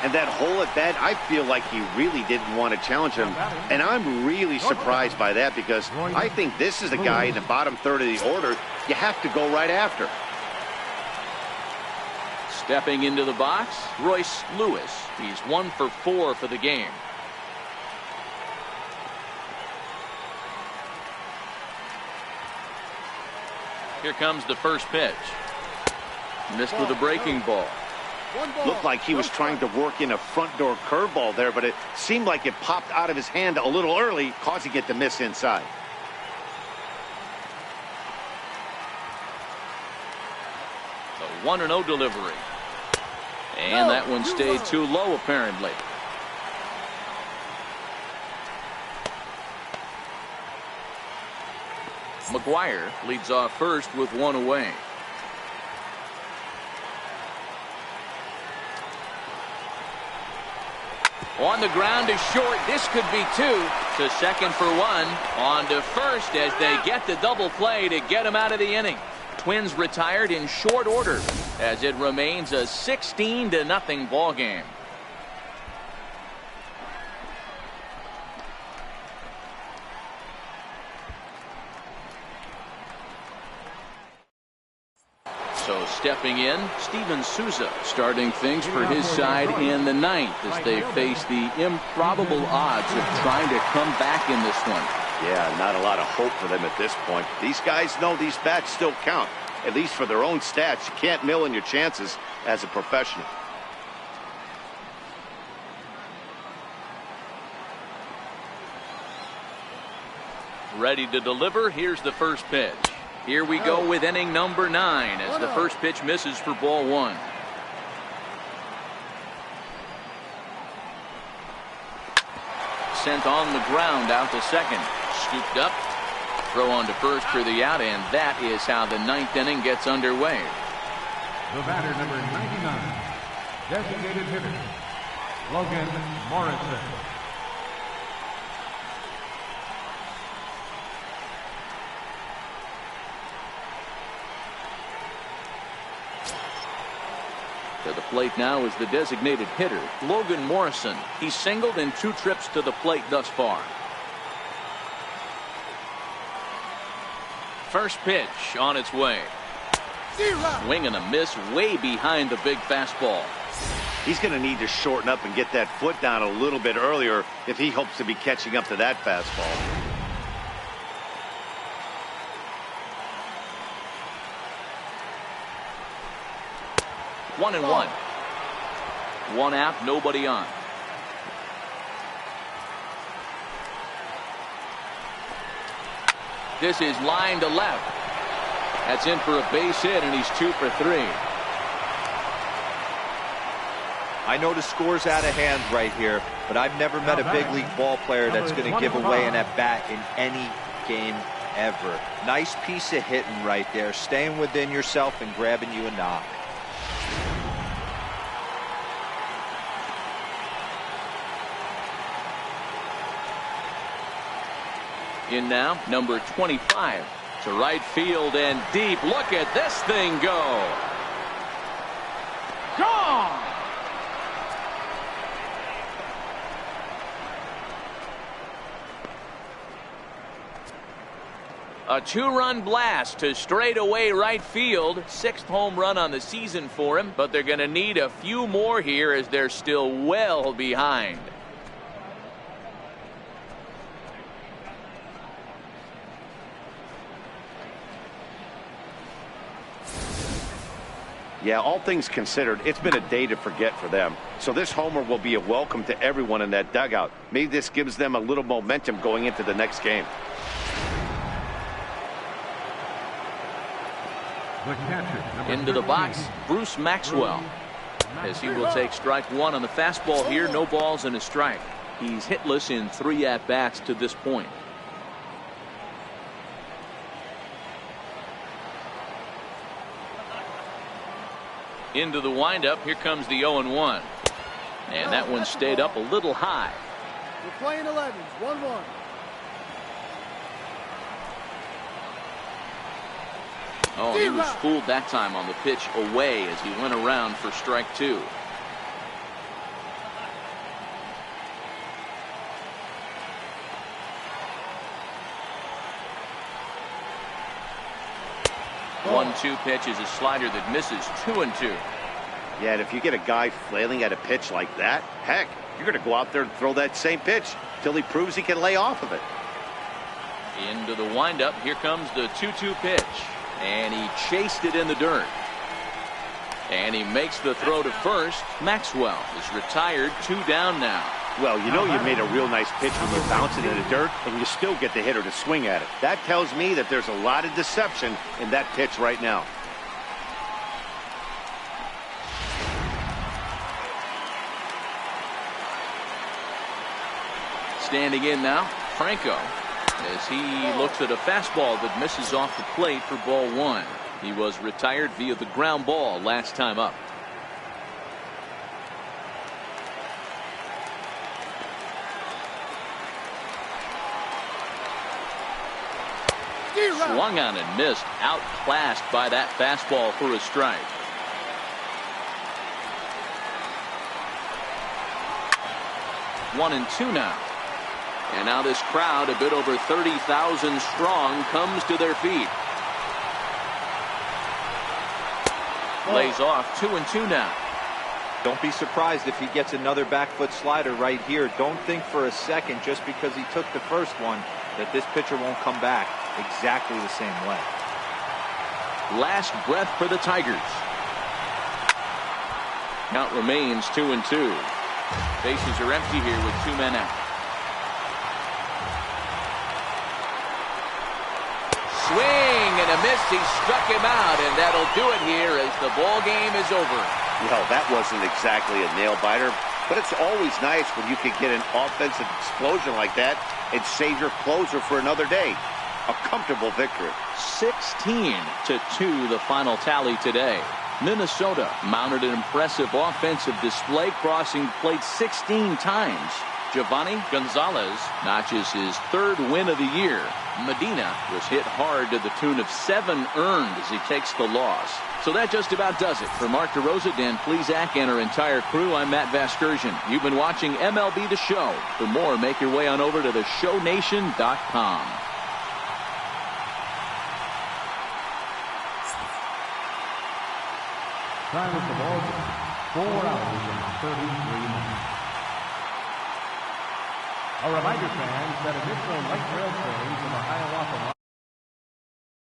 And that whole at bat, I feel like he really didn't want to challenge him. And I'm really surprised by that, because I think this is a guy in the bottom 3rd of the order you have to go right after. Stepping into the box, Royce Lewis. He's 1 for 4 for the game. Here comes the first pitch. Missed with a breaking ball. 1 ball. Looked like he was trying to work in a front door curveball there, but it seemed like it popped out of his hand a little early, causing it to miss inside. The 1-0 delivery. And that one stayed too low, apparently. McGuire leads off first with 1 away. On the ground is short. This could be 2. To second for 1. On to first as they get the double play to get him out of the inning. Twins retired in short order as it remains a 16-0 ball game. So stepping in, Steven Souza starting things for his side in the 9th as they face the improbable odds of trying to come back in this one. Yeah, not a lot of hope for them at this point. These guys know these bats still count, at least for their own stats. You can't mill in your chances as a professional. Ready to deliver. Here's the first pitch. Here we go with inning number 9 as the first pitch misses for ball 1. Sent on the ground out to second. Scooped up. Throw on to first for the out, and that is how the 9th inning gets underway. The batter, number 99, designated hitter, Logan Morrison. To the plate now is the designated hitter, Logan Morrison. He's singled in 2 trips to the plate thus far. First pitch on its way. Swing and a miss way behind the big fastball. He's going to need to shorten up and get that foot down a little bit earlier if he hopes to be catching up to that fastball. One and one. One out, nobody on. This is line to left. That's in for a base hit, and he's 2 for 3. I know the score's out of hand right here, but I've never met a big league ball player that's going to give away an at-bat in any game ever. Nice piece of hitting right there, staying within yourself and grabbing you a knock. In now, number 25 to right field and deep. Look at this thing go. Gone. A 2-run blast to straightaway right field. 6th home run on the season for him, but they're going to need a few more here as they're still well behind. Yeah, all things considered, it's been a day to forget for them. So this homer will be a welcome to everyone in that dugout. Maybe this gives them a little momentum going into the next game. The catcher, Into the box, Bruce Maxwell, as he will take strike 1 on the fastball here. No balls and a strike. He's hitless in 3 at-bats to this point. Into the windup. Here comes the 0-1. And that one stayed up a little high. We're playing 11s, 1-1. Oh, he was fooled that time on the pitch away as he went around for strike 2. One-two pitch is a slider that misses. 2-2. Yeah, and if you get a guy flailing at a pitch like that, heck, you're going to go out there and throw that same pitch till he proves he can lay off of it. Into the windup. Here comes the 2-2 pitch. And he chased it in the dirt. And he makes the throw to first. Maxwell is retired, 2 down now. Well, you know you made a real nice pitch when you bounce it in the dirt and you still get the hitter to swing at it. That tells me that there's a lot of deception in that pitch right now. Standing in now, Franco, as he looks at a fastball that misses off the plate for ball 1. He was retired via the ground ball last time up. Swung on and missed, outclassed by that fastball for a strike. One and two now. And now this crowd, a bit over 30,000 strong, comes to their feet. Lays off 2 and 2 now. Don't be surprised if he gets another back foot slider right here. Don't think for a second, just because he took the first one, that this pitcher won't come back exactly the same way. Last breath for the Tigers. Count remains 2 and 2. Bases are empty here with 2 men out. Swing and a miss. He struck him out, and that'll do it here as the ball game is over. Well, that wasn't exactly a nail biter, but it's always nice when you can get an offensive explosion like that and save your closer for another day. A comfortable victory. 16-2 the final tally today. Minnesota mounted an impressive offensive display, crossing the plate 16 times. Giovanni Gonzalez notches his 3rd win of the year. Medina was hit hard to the tune of 7 earned as he takes the loss. So that just about does it. For Mark DeRosa, Dan Plesac, and our entire crew, I'm Matt Vasgersian. You've been watching MLB The Show. For more, make your way on over to theshownation.com. Time is the ball game. 4 hours and 33 minutes. A reminder, fans, that additional light rail trains in the Hiawatha